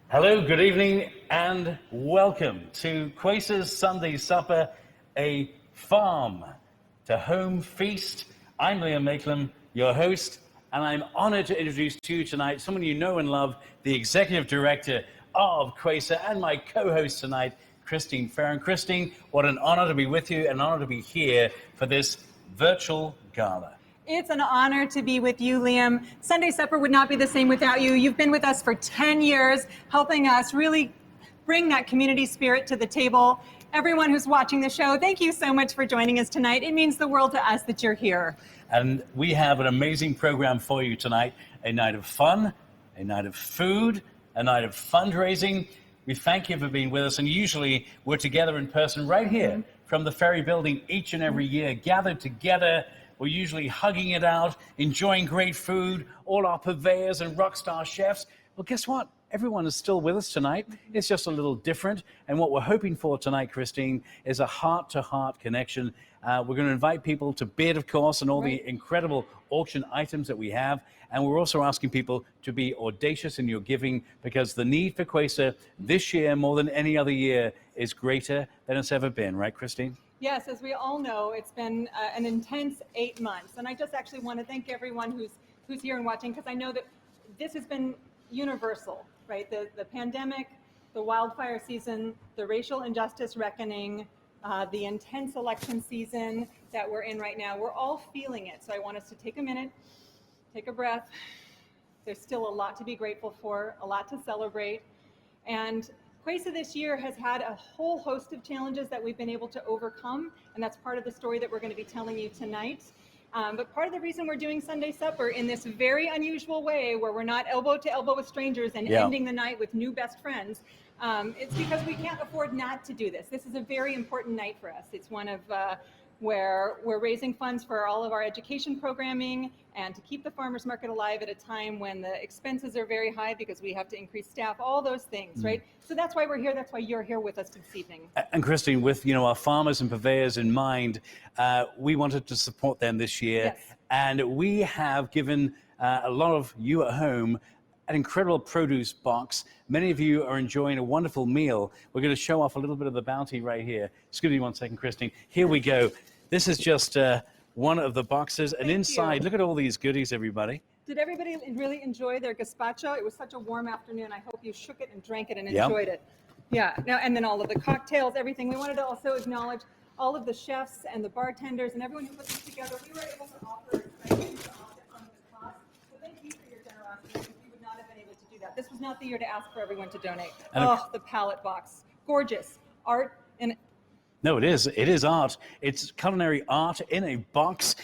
Hello, good evening, and welcome to CUESA's Sunday Supper, a farm-to-home feast. I'm Mayclem, your host, and I'm honored to introduce to you tonight someone you know and love, the Executive Director of CUESA, and my co-host tonight, Christine Farron. Christine, what an honor to be with you, and an honor to be here for this virtual gala. It's an honor to be with you, Liam. Sunday Supper would not be the same without you. You've been with us for 10 years, helping us really bring that community spirit to the table. Everyone who's watching the show, thank you so much for joining us tonight. It means the world to us that you're here. And we have an amazing program for you tonight. A night of fun, a night of food, a night of fundraising. We thank you for being with us. And usually we're together in person right here from the Ferry Building each and every year, gathered together. We're usually hugging it out, enjoying great food, all our purveyors and rock star chefs. Well, guess what? Everyone is still with us tonight. It's just a little different. And what we're hoping for tonight, Christine, is a heart-to-heart connection. We're going to invite people to bid, of course, and all the incredible auction items that we have. And we're also asking people to be audacious in your giving, because the need for CUESA this year, more than any other year, is greater than it's ever been. Right, Christine? Yes, as we all know, it's been an intense 8 months. And I just actually want to thank everyone who's here and watching, because I know that this has been universal, right? The pandemic, the wildfire season, the racial injustice reckoning, the intense election season that we're in right now, we're all feeling it. So I want us to take a minute, take a breath. There's still a lot to be grateful for, a lot to celebrate. And CUESA this year has had a whole host of challenges that we've been able to overcome, and that's part of the story that we're going to be telling you tonight. But part of the reason we're doing Sunday Supper in this very unusual way, where we're not elbow to elbow with strangers and ending the night with new best friends, it's because we can't afford not to do this. This is a very important night for us. It's one of where we're raising funds for all of our education programming and to keep the farmers market alive at a time when the expenses are very high because we have to increase staff, all those things, right? So that's why we're here. That's why you're here with us this evening. And Christine, with our farmers and purveyors in mind, we wanted to support them this year. Yes. And we have given a lot of you at home an incredible produce box. Many of you are enjoying a wonderful meal. We're going to show off a little bit of the bounty right here. Excuse me one second, Christine. Here we go. This is just one of the boxes. And inside, look at all these goodies, everybody. Did everybody really enjoy their gazpacho? It was such a warm afternoon. I hope you shook it and drank it and enjoyed it. Yeah. Now, and then all of the cocktails, everything. We wanted to also acknowledge all of the chefs and the bartenders and everyone who put this together. We were able to offer stipends to offset some of the cost. So thank you for your generosity. We would not have been able to do that. This was not the year to ask for everyone to donate. Oh, the palette box. Gorgeous. Art and... No, it is. It is art. It's culinary art in a box.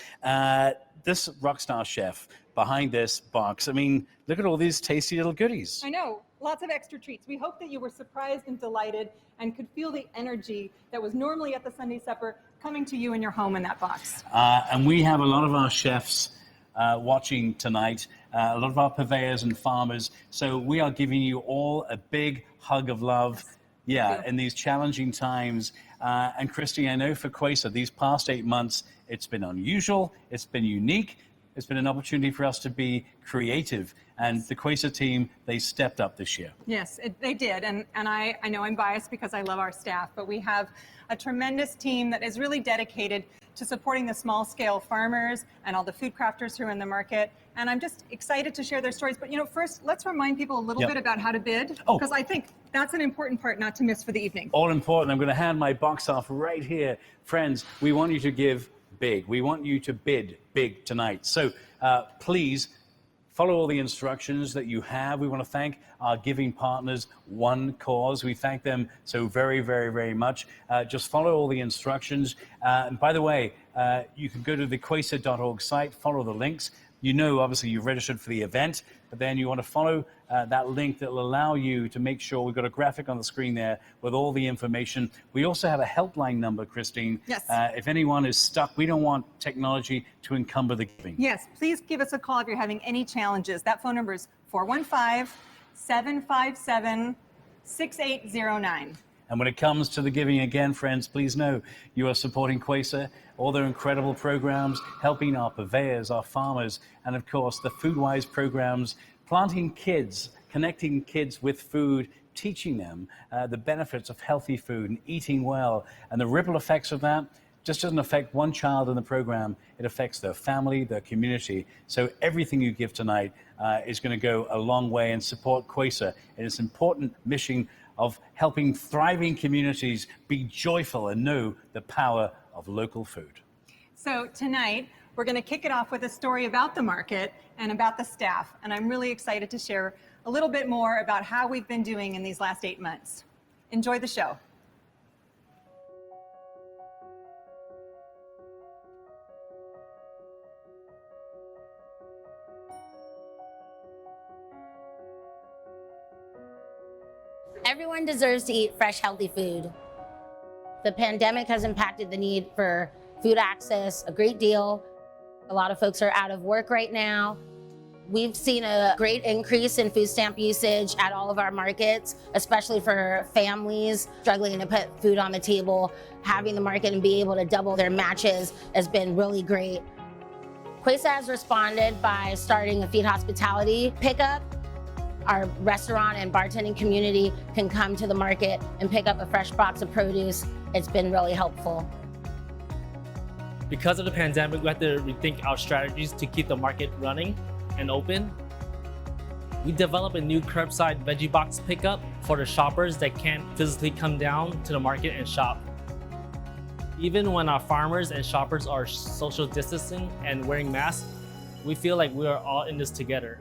This rockstar chef behind this box, I mean, look at all these tasty little goodies. I know. Lots of extra treats. We hope that you were surprised and delighted and could feel the energy that was normally at the Sunday Supper coming to you in your home in that box. And we have a lot of our chefs watching tonight, a lot of our purveyors and farmers. So we are giving you all a big hug of love. Yeah, in these challenging times. And Christy, I know for CUESA, these past 8 months, it's been unusual, it's been unique, it's been an opportunity for us to be creative. And the CUESA team, they stepped up this year. Yes, they did. And I know I'm biased because I love our staff, but we have a tremendous team that is really dedicated to supporting the small-scale farmers and all the food crafters who are in the market. And I'm just excited to share their stories. But, first, let's remind people a little bit about how to bid, because I think that's an important part not to miss for the evening. All important. I'm going to hand my box off right here. Friends, we want you to give big. We want you to bid big tonight. So please follow all the instructions that you have. We want to thank our giving partners, One Cause. We thank them so very, very, very much. Just follow all the instructions. And by the way, you can go to the CUESA.org site, follow the links. Obviously, you've registered for the event, but then you want to follow that link that will allow you to make sure we've got a graphic on the screen there with all the information. We also have a helpline number, Christine. Yes. If anyone is stuck, we don't want technology to encumber the giving. Yes, please give us a call if you're having any challenges. That phone number is 415-757-6809. And when it comes to the giving, again, friends, please know you are supporting CUESA, all their incredible programs, helping our purveyors, our farmers, and of course the FoodWise programs, planting kids, connecting kids with food, teaching them the benefits of healthy food and eating well, and the ripple effects of that just doesn't affect one child in the program, it affects their family, their community. So everything you give tonight is going to go a long way and support CUESA in its important mission of helping thriving communities be joyful and know the power of local food. So tonight, we're going to kick it off with a story about the market and about the staff. And I'm really excited to share a little bit more about how we've been doing in these last 8 months. Enjoy the show. Everyone deserves to eat fresh, healthy food. The pandemic has impacted the need for food access a great deal. A lot of folks are out of work right now. We've seen a great increase in food stamp usage at all of our markets, especially for families struggling to put food on the table. Having the market and be able to double their matches has been really great. CUESA has responded by starting a feed hospitality pickup. Our restaurant and bartending community can come to the market and pick up a fresh box of produce. It's been really helpful. Because of the pandemic, we have to rethink our strategies to keep the market running and open. We developed a new curbside veggie box pickup for the shoppers that can't physically come down to the market and shop. Even when our farmers and shoppers are social distancing and wearing masks, we feel like we are all in this together.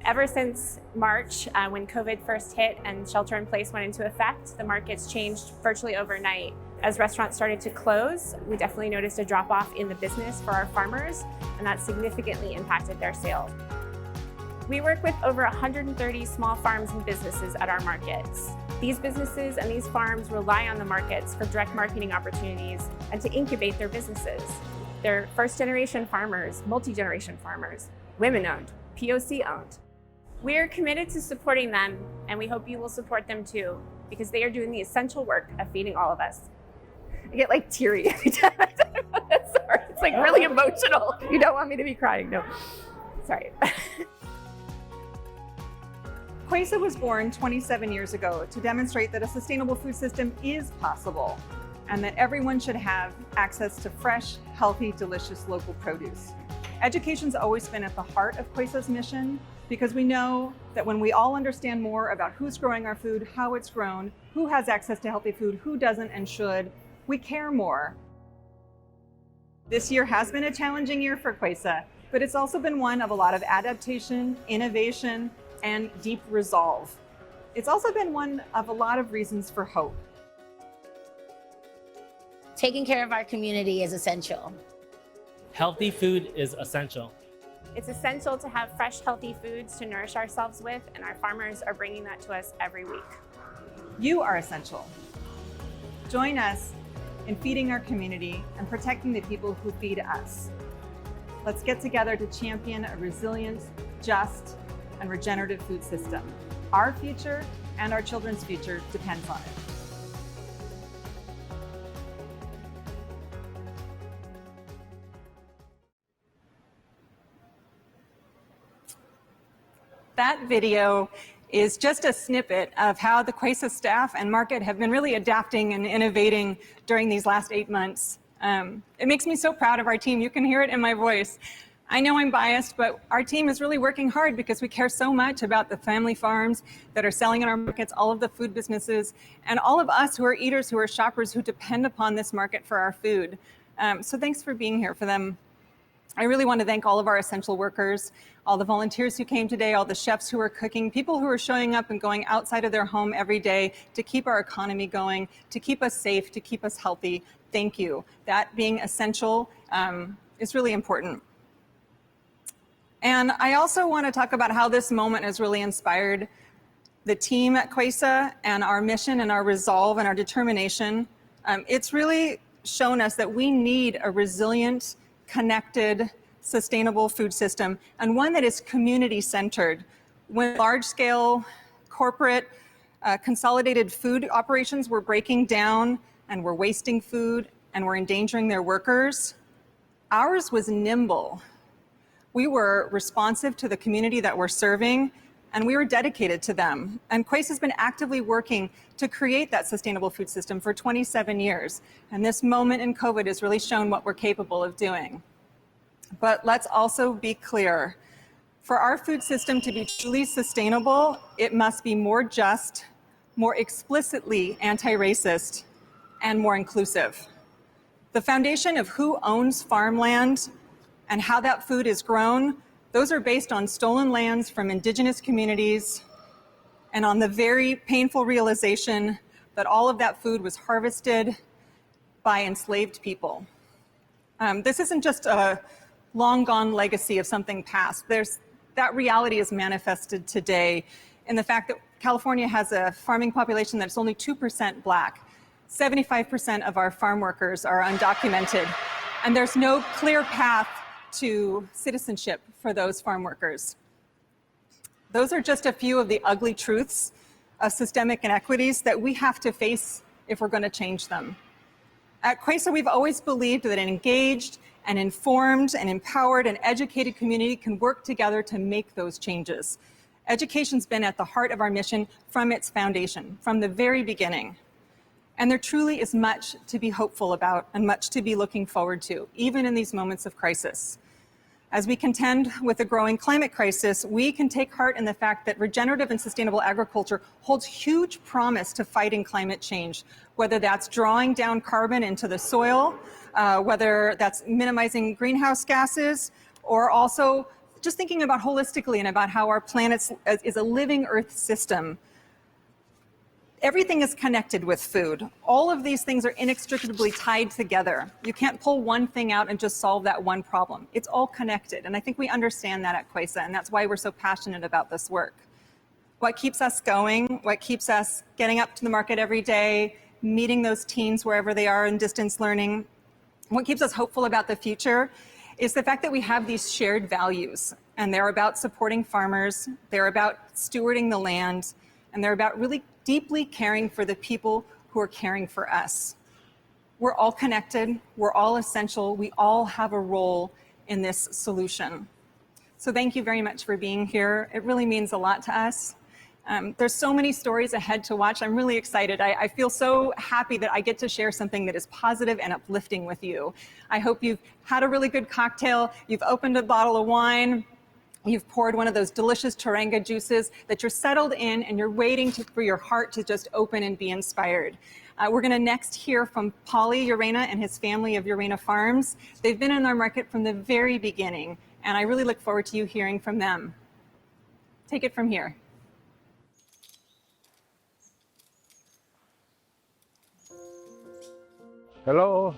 Ever since March, when COVID first hit and shelter in place went into effect, the market's changed virtually overnight. As restaurants started to close, we definitely noticed a drop-off in the business for our farmers, and that significantly impacted their sales. We work with over 130 small farms and businesses at our markets. These businesses and these farms rely on the markets for direct marketing opportunities and to incubate their businesses. They're first-generation farmers, multi-generation farmers, women-owned, POC-owned. We're committed to supporting them, and we hope you will support them too, because they are doing the essential work of feeding all of us. I get like teary every time I talk about that story. It's like really emotional. You don't want me to be crying, no. Sorry. CUESA was born 27 years ago to demonstrate that a sustainable food system is possible and that everyone should have access to fresh, healthy, delicious local produce. Education's always been at the heart of CUESA's mission, because we know that when we all understand more about who's growing our food, how it's grown, who has access to healthy food, who doesn't and should, we care more. This year has been a challenging year for CUESA, but it's also been one of a lot of adaptation, innovation, and deep resolve. It's also been one of a lot of reasons for hope. Taking care of our community is essential. Healthy food is essential. It's essential to have fresh, healthy foods to nourish ourselves with, and our farmers are bringing that to us every week. You are essential. Join us in feeding our community and protecting the people who feed us. Let's get together to champion a resilient, just, and regenerative food system. Our future and our children's future depends on it. That video is just a snippet of how the CUESA staff and market have been really adapting and innovating during these last 8 months. It makes me so proud of our team. You can hear it in my voice. I know I'm biased, but our team is really working hard because we care so much about the family farms that are selling in our markets, all of the food businesses, and all of us who are eaters, who are shoppers, who depend upon this market for our food. So thanks for being here for them. I really want to thank all of our essential workers, all the volunteers who came today, all the chefs who are cooking, people who are showing up and going outside of their home every day to keep our economy going, to keep us safe, to keep us healthy. Thank you. That being essential is really important. And I also want to talk about how this moment has really inspired the team at CUESA and our mission and our resolve and our determination. It's really shown us that we need a resilient, connected, sustainable food system, and one that is community-centered. When large-scale corporate consolidated food operations were breaking down and were wasting food and were endangering their workers, ours was nimble. We were responsive to the community that we're serving, and we were dedicated to them. And CUESA has been actively working to create that sustainable food system for 27 years. And this moment in COVID has really shown what we're capable of doing. But let's also be clear. For our food system to be truly sustainable, it must be more just, more explicitly anti-racist, and more inclusive. The foundation of who owns farmland and how that food is grown, those are based on stolen lands from indigenous communities and on the very painful realization that all of that food was harvested by enslaved people. This isn't just a long gone legacy of something past. That reality is manifested today in the fact that California has a farming population that's only 2% Black. 75% of our farm workers are undocumented, and there's no clear path to citizenship for those farm workers. Those are just a few of the ugly truths of systemic inequities that we have to face if we're going to change them. At CUESA, we've always believed that an engaged and informed and empowered and educated community can work together to make those changes. Education's been at the heart of our mission from its foundation, from the very beginning. And there truly is much to be hopeful about and much to be looking forward to, even in these moments of crisis. As we contend with the growing climate crisis, we can take heart in the fact that regenerative and sustainable agriculture holds huge promise to fighting climate change, whether that's drawing down carbon into the soil, whether that's minimizing greenhouse gases, or also just thinking about holistically and about how our planet is a living Earth system. Everything is connected with food. All of these things are inextricably tied together. You can't pull one thing out and just solve that one problem. It's all connected, and I think we understand that at CUESA, and that's why we're so passionate about this work. What keeps us going, what keeps us getting up to the market every day, meeting those teens wherever they are in distance learning, what keeps us hopeful about the future is the fact that we have these shared values, and they're about supporting farmers, they're about stewarding the land, and they're about really deeply caring for the people who are caring for us. We're all connected, we're all essential, we all have a role in this solution. So thank you very much for being here. It really means a lot to us. There's so many stories ahead to watch. I'm really excited. I feel so happy that I get to share something that is positive and uplifting with you. I hope you've had a really good cocktail, you've opened a bottle of wine, you've poured one of those delicious Taranga juices, that you're settled in and you're waiting for your heart to just open and be inspired. We're going to next hear from Paulie Urena and his family of Urena Farms. They've been in our market from the very beginning, and I really look forward to you hearing from them. Take it from here. Hello,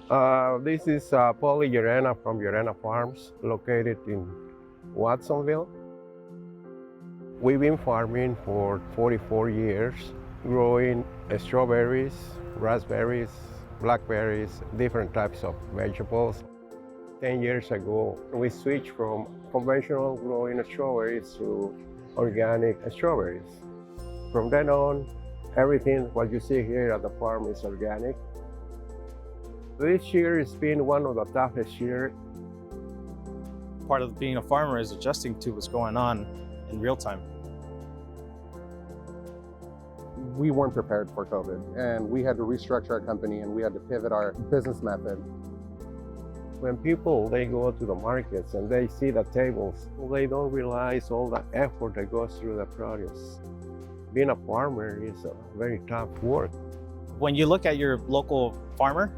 this is Paulie Urena from Urena Farms, located in Watsonville. We've been farming for 44 years, growing strawberries, raspberries, blackberries, different types of vegetables. 10 years ago, we switched from conventional growing strawberries to organic strawberries. From then on, everything what you see here at the farm is organic. This year has been one of the toughest years. Part of being a farmer is adjusting to what's going on in real time. We weren't prepared for COVID, and we had to restructure our company, and we had to pivot our business method. When people, they go to the markets and they see the tables, they don't realize all the effort that goes through the produce. Being a farmer is a very tough work. When you look at your local farmer,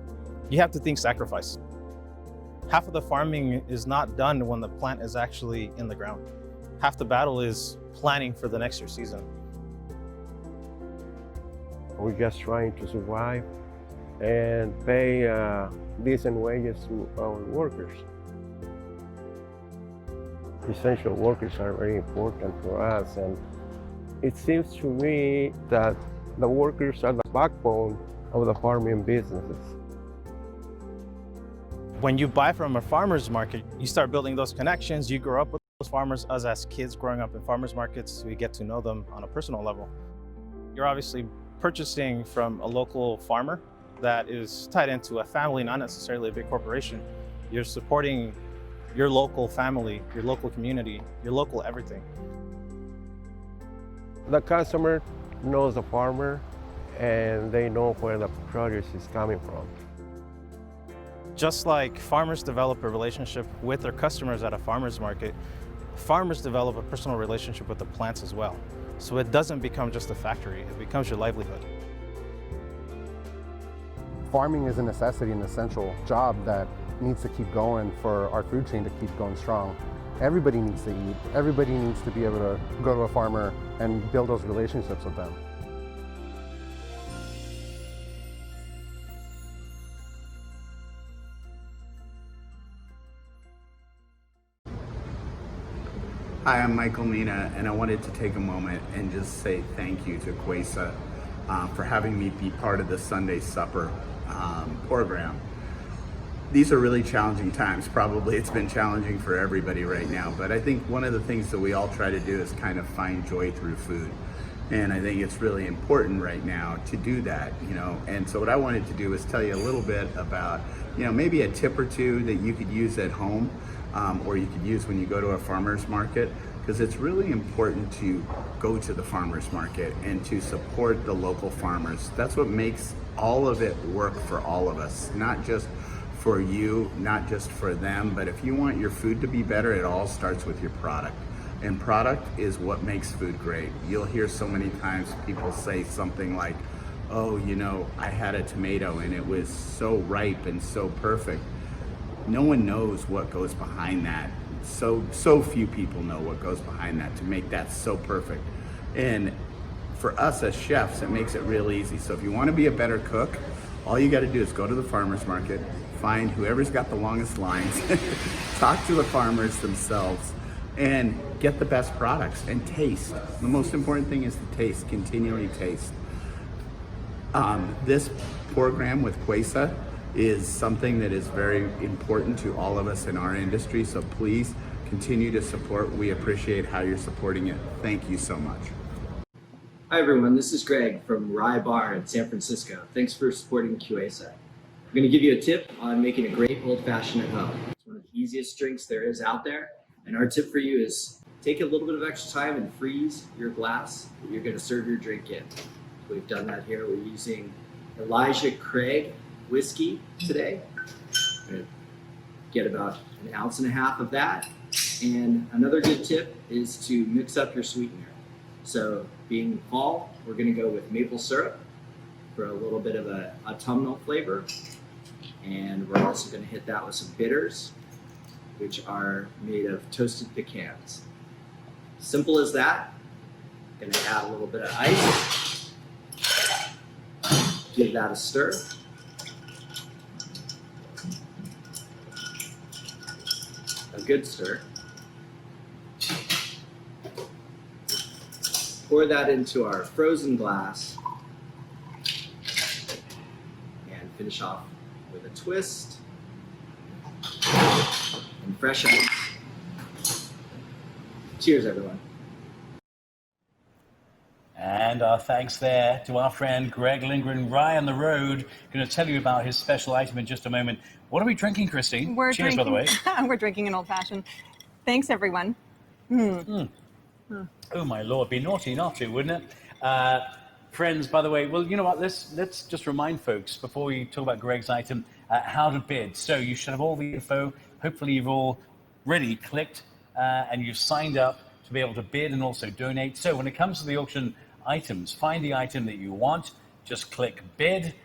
you have to think sacrifice. Half of the farming is not done when the plant is actually in the ground. Half the battle is planning for the next year's season. We're just trying to survive and pay decent wages to our workers. Essential workers are very important for us, and it seems to me that the workers are the backbone of the farming businesses. When you buy from a farmer's market, you start building those connections. You grow up with those farmers. Us as kids growing up in farmers markets, we get to know them on a personal level. You're obviously purchasing from a local farmer that is tied into a family, not necessarily a big corporation. You're supporting your local family, your local community, your local everything. The customer knows the farmer and they know where the produce is coming from. Just like farmers develop a relationship with their customers at a farmer's market, farmers develop a personal relationship with the plants as well. So it doesn't become just a factory, it becomes your livelihood. Farming is a necessity, an essential job that needs to keep going for our food chain to keep going strong. Everybody needs to eat. Everybody needs to be able to go to a farmer and build those relationships with them. Hi, I'm Mina, and I wanted to take a moment and just say thank you to CUESA for having me be part of the Sunday Supper program. These are really challenging times. Probably it's been challenging for everybody right now, but I think one of the things that we all try to do is kind of find joy through food. And I think it's really important right now to do that, And so what I wanted to do is tell you a little bit about, maybe a tip or two that you could use at home or you could use when you go to a farmer's market, because it's really important to go to the farmer's market and to support the local farmers. That's what makes all of it work for all of us, not just for you, not just for them, but if you want your food to be better, it all starts with your product. And product is what makes food great. You'll hear so many times people say something like, oh, I had a tomato and it was so ripe and so perfect. No one knows what goes behind that. So few people know what goes behind that to make that so perfect. And for us as chefs, it makes it real easy. So if you want to be a better cook, all you got to do is go to the farmer's market, find whoever's got the longest lines, talk to the farmers themselves, and get the best products and taste. The most important thing is to taste, continually taste. This program with CUESA is something that is very important to all of us in our industry, so please continue to support. We appreciate how you're supporting it. Thank you so much. Hi everyone, this is Greg from Rye Bar in San Francisco. Thanks for supporting CUESA. I'm going to give you a tip on making a great old-fashioned at home. It's one of the easiest drinks there is out there, and our tip for you is take a little bit of extra time and freeze your glass that you're going to serve your drink in. We've done that here. We're using Elijah Craig whiskey today. I'm going to get about 1.5 ounces of that. And another good tip is to mix up your sweetener. So being fall, we're going to go with maple syrup for a little bit of a autumnal flavor. And we're also going to hit that with some bitters, which are made of toasted pecans. Simple as that. Going to add a little bit of ice. Give that a stir. A good stir. Pour that into our frozen glass and finish off with a twist and fresh ice. Cheers, everyone. And our thanks there to our friend Greg Lindgren, Rye on the Road. Going to tell you about his special item in just a moment. What are we drinking, Christine? Cheers, by the way. We're drinking an old-fashioned. Thanks, everyone. Oh my Lord, be naughty not to, wouldn't it? Friends, by the way, well, you know what, let's just remind folks before we talk about Greg's item, how to bid. So you should have all the info. Hopefully you've already clicked and you've signed up to be able to bid and also donate. So when it comes to the auction items, find the item that you want, just click bid,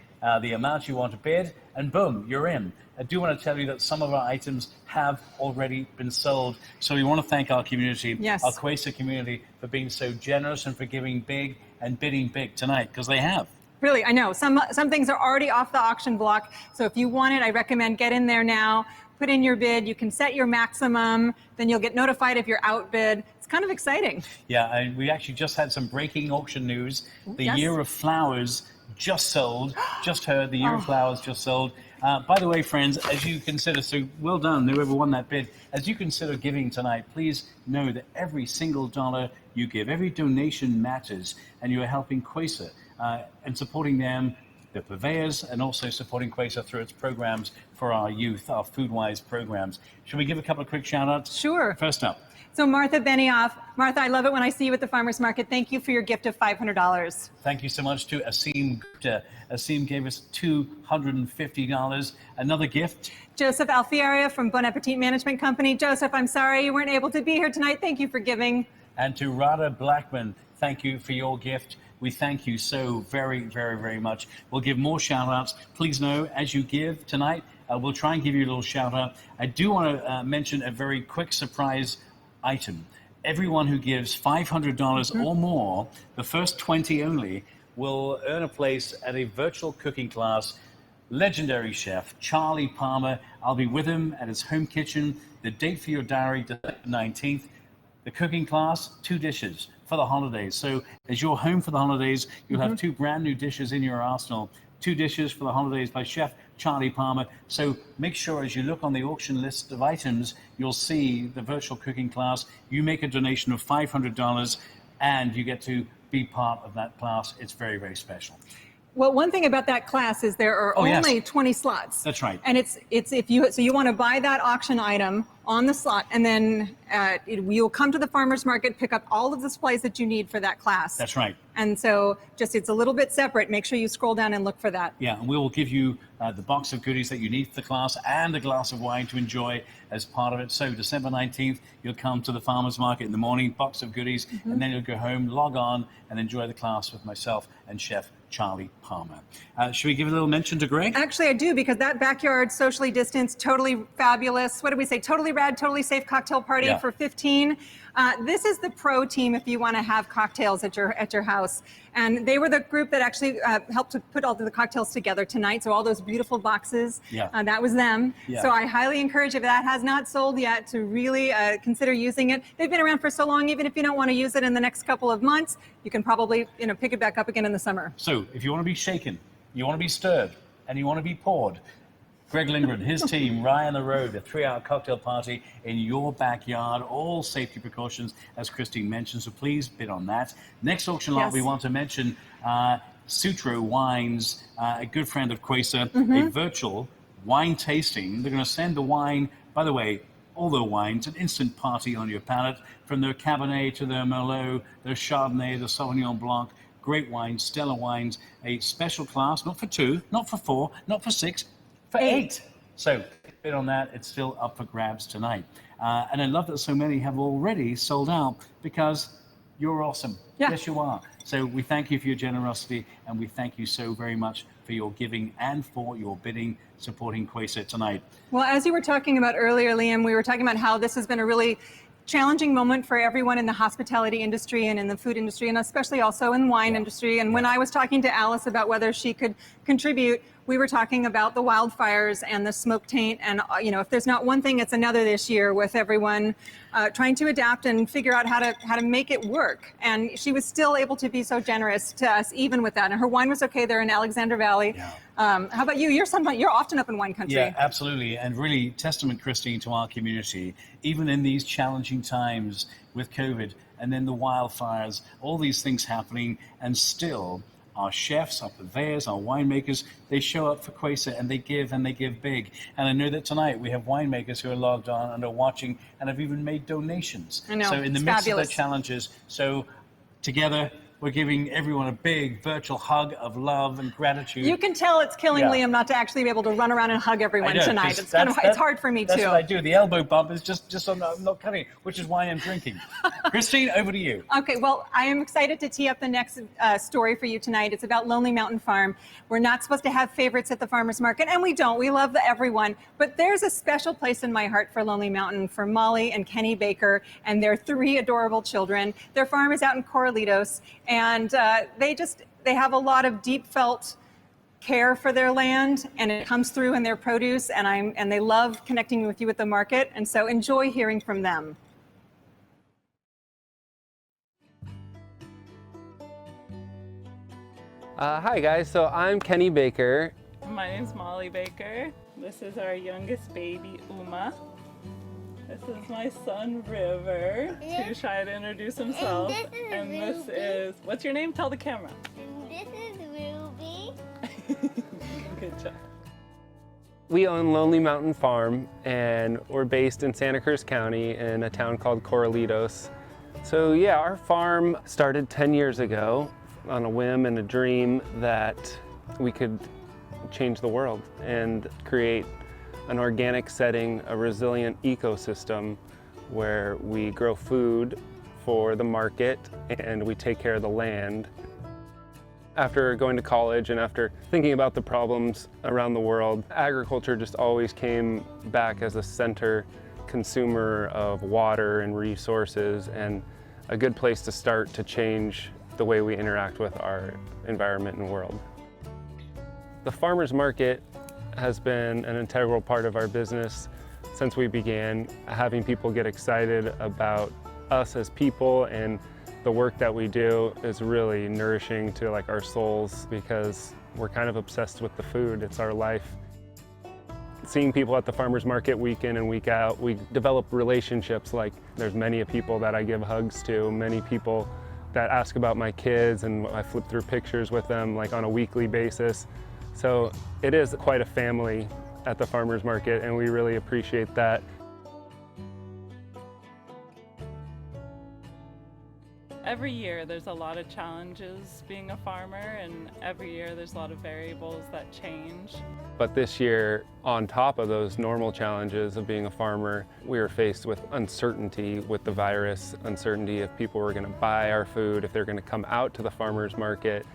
the amount you want to bid, and boom, you're in. I do want to tell you that some of our items have already been sold. So we want to thank our community, Yes. our CUESA community, for being so generous and for giving big and bidding big tonight, because they have. Really, I know. Some things are already off the auction block. So if you want it, I recommend get in there now, put in your bid. You can set your maximum. Then you'll get notified if you're outbid. It's kind of exciting. Yeah, and we actually just had some breaking auction news. The Yes. Year of Flowers just sold. Just heard the Year of Flowers just sold. By the way, friends, as you consider, so well done, whoever won that bid. As you consider giving tonight, please know that every single dollar you give, every donation matters, and you are helping CUESA and supporting them the purveyors, and also supporting CUESA through its programs for our youth, our Foodwise programs. Should we give a couple of quick shout outs? Sure. First up. So Martha Benioff. Martha, I love it when I see you at the farmer's market. Thank you for your gift of $500. Thank you so much to Asim Gupta. Asim gave us $250. Another gift. Joseph Alfieri from Bon Appetit Management Company. Joseph, I'm sorry you weren't able to be here tonight. Thank you for giving. And to Radha Blackman, thank you for your gift. We thank you so very, very, very much. We'll give more shout outs. Please know, as you give tonight, we'll try and give you a little shout out. I do want to mention a very quick surprise item. Everyone who gives $500 or more, the first 20 only, will earn a place at a virtual cooking class. Legendary chef Charlie Palmer. I'll be with him at his home kitchen. The date for your diary, December 19th. The cooking class, 2 dishes for the holidays. So as you're home for the holidays, you'll have 2 brand new dishes in your arsenal. 2 dishes for the holidays by Chef Charlie Palmer. So make sure as you look on the auction list of items, you'll see the virtual cooking class. You make a donation of $500 and you get to be part of that class. It's very, very special. Well, one thing about that class is there are only 20 slots. That's right. And it's if you want to buy that auction item on the slot, and then you'll come to the farmer's market, pick up all of the supplies that you need for that class. That's right. And so it's a little bit separate. Make sure you scroll down and look for that. Yeah, and we will give you the box of goodies that you need for the class and a glass of wine to enjoy as part of it. So December 19th, you'll come to the farmer's market in the morning, box of goodies, and then you'll go home, log on, and enjoy the class with myself and Chef Charlie Palmer. Should we give a little mention to Greg? Actually, I do, because that backyard, socially distanced, totally fabulous. What did we say? Totally rad, totally safe cocktail party for 15. This is the pro team if you want to have cocktails at your house. And they were the group that actually helped to put all of the cocktails together tonight. So all those beautiful boxes, that was them. Yeah. So I highly encourage, if that has not sold yet, to really consider using it. They've been around for so long, even if you don't want to use it in the next couple of months, you can probably pick it back up again in the summer. So if you want to be shaken, you want to be stirred, and you want to be poured, Greg Lindgren, his team, Rye on the Road, a 3-hour cocktail party in your backyard, all safety precautions, as Christine mentioned, so please bid on that. Next auction lot, we want to mention Sutro Wines, a good friend of CUESA, a virtual wine tasting. They're going to send the wine, by the way, all their wines, an instant party on your palate, from their Cabernet to their Merlot, their Chardonnay, their Sauvignon Blanc, great wines, stellar wines, a special class, not for 2, not for 4, not for 6, for 8. So bid on that. It's still up for grabs tonight. And I love that so many have already sold out, because you're awesome. Yes, you are. So we thank you for your generosity, and we thank you so very much for your giving and for your bidding, supporting CUESA tonight. Well, as you were talking about earlier, Liam, we were talking about how this has been a really challenging moment for everyone in the hospitality industry and in the food industry, and especially also in the wine industry. And when I was talking to Alice about whether she could contribute, we were talking about the wildfires and the smoke taint. And, if there's not one thing, it's another this year, with everyone trying to adapt and figure out how to make it work. And she was still able to be so generous to us, even with that. And her wine was okay there in Alexander Valley. How about you? You're often up in wine country. Yeah, absolutely. And really, testament, Christine, to our community, even in these challenging times with COVID and then the wildfires, all these things happening, and still our chefs, our purveyors, our winemakers, they show up for CUESA, and they give big. And I know that tonight we have winemakers who are logged on and are watching and have even made donations. I know, so in the it's midst fabulous. of the challenges, so together, we're giving everyone a big virtual hug of love and gratitude. You can tell it's killing Liam not to actually be able to run around and hug everyone tonight. It's hard for me that's too. That's what I do. The elbow bump is just I'm not cutting, which is why I'm drinking. Christine, over to you. Okay, well, I am excited to tee up the next story for you tonight. It's about Lonely Mountain Farm. We're not supposed to have favorites at the farmer's market, and we don't. We love everyone. But there's a special place in my heart for Lonely Mountain, for Molly and Kenny Baker and their 3 adorable children. Their farm is out in Corralitos, and they have a lot of deep felt care for their land, and it comes through in their produce, and they love connecting with you at the market, and so enjoy hearing from them. Hi guys, so I'm Kenny Baker. My name's Molly Baker. This is our youngest baby, Uma. This is my son, River, too shy to introduce himself. And this is, what's your name? Tell the camera. This is Ruby. Good job. We own Lonely Mountain Farm, and we're based in Santa Cruz County in a town called Corralitos. So yeah, our farm started 10 years ago on a whim and a dream that we could change the world and create an organic setting, a resilient ecosystem where we grow food for the market and we take care of the land. After going to college and after thinking about the problems around the world, agriculture just always came back as a center consumer of water and resources, and a good place to start to change the way we interact with our environment and world. The farmers market has been an integral part of our business since we began. Having people get excited about us as people and the work that we do is really nourishing to like our souls, because we're kind of obsessed with the food. It's our life. Seeing people at the farmers market week in and week out, we develop relationships. Like there's many people that I give hugs to, many people that ask about my kids, and I flip through pictures with them like on a weekly basis. So it is quite a family at the farmers market, and we really appreciate that. Every year there's a lot of challenges being a farmer, and every year there's a lot of variables that change. But this year, on top of those normal challenges of being a farmer, we were faced with uncertainty with the virus, uncertainty if people were going to buy our food, if they're going to come out to the farmers market.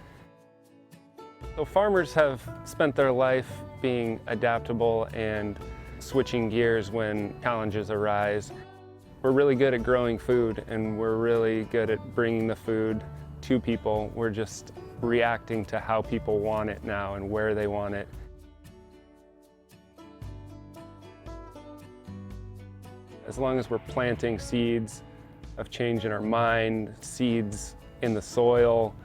So farmers have spent their life being adaptable and switching gears when challenges arise. We're really good at growing food, and we're really good at bringing the food to people. We're just reacting to how people want it now and where they want it. As long as we're planting seeds of change in our mind, seeds in the soil,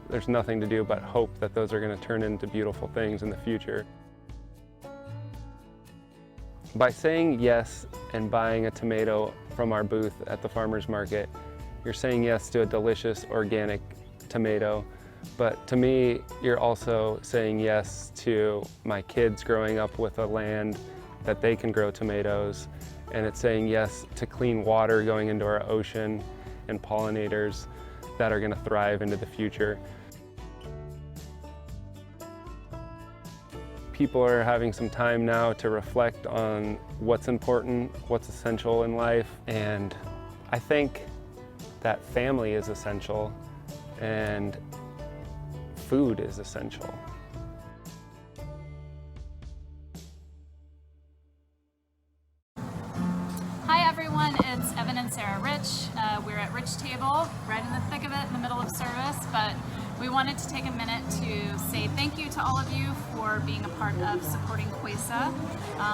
there's nothing to do but hope that those are going to turn into beautiful things in the future. By saying yes and buying a tomato from our booth at the farmers market, you're saying yes to a delicious organic tomato. But to me, you're also saying yes to my kids growing up with a land that they can grow tomatoes. And it's saying yes to clean water going into our ocean and pollinators that are going to thrive into the future. People are having some time now to reflect on what's important, what's essential in life, and I think that family is essential and food is essential. Hi everyone, it's Evan and Sarah Rich. We're at Rich Table, right in the thick of it, in the middle of service, but we wanted to take a minute to say thank you to all of you for being a part of supporting CUESA.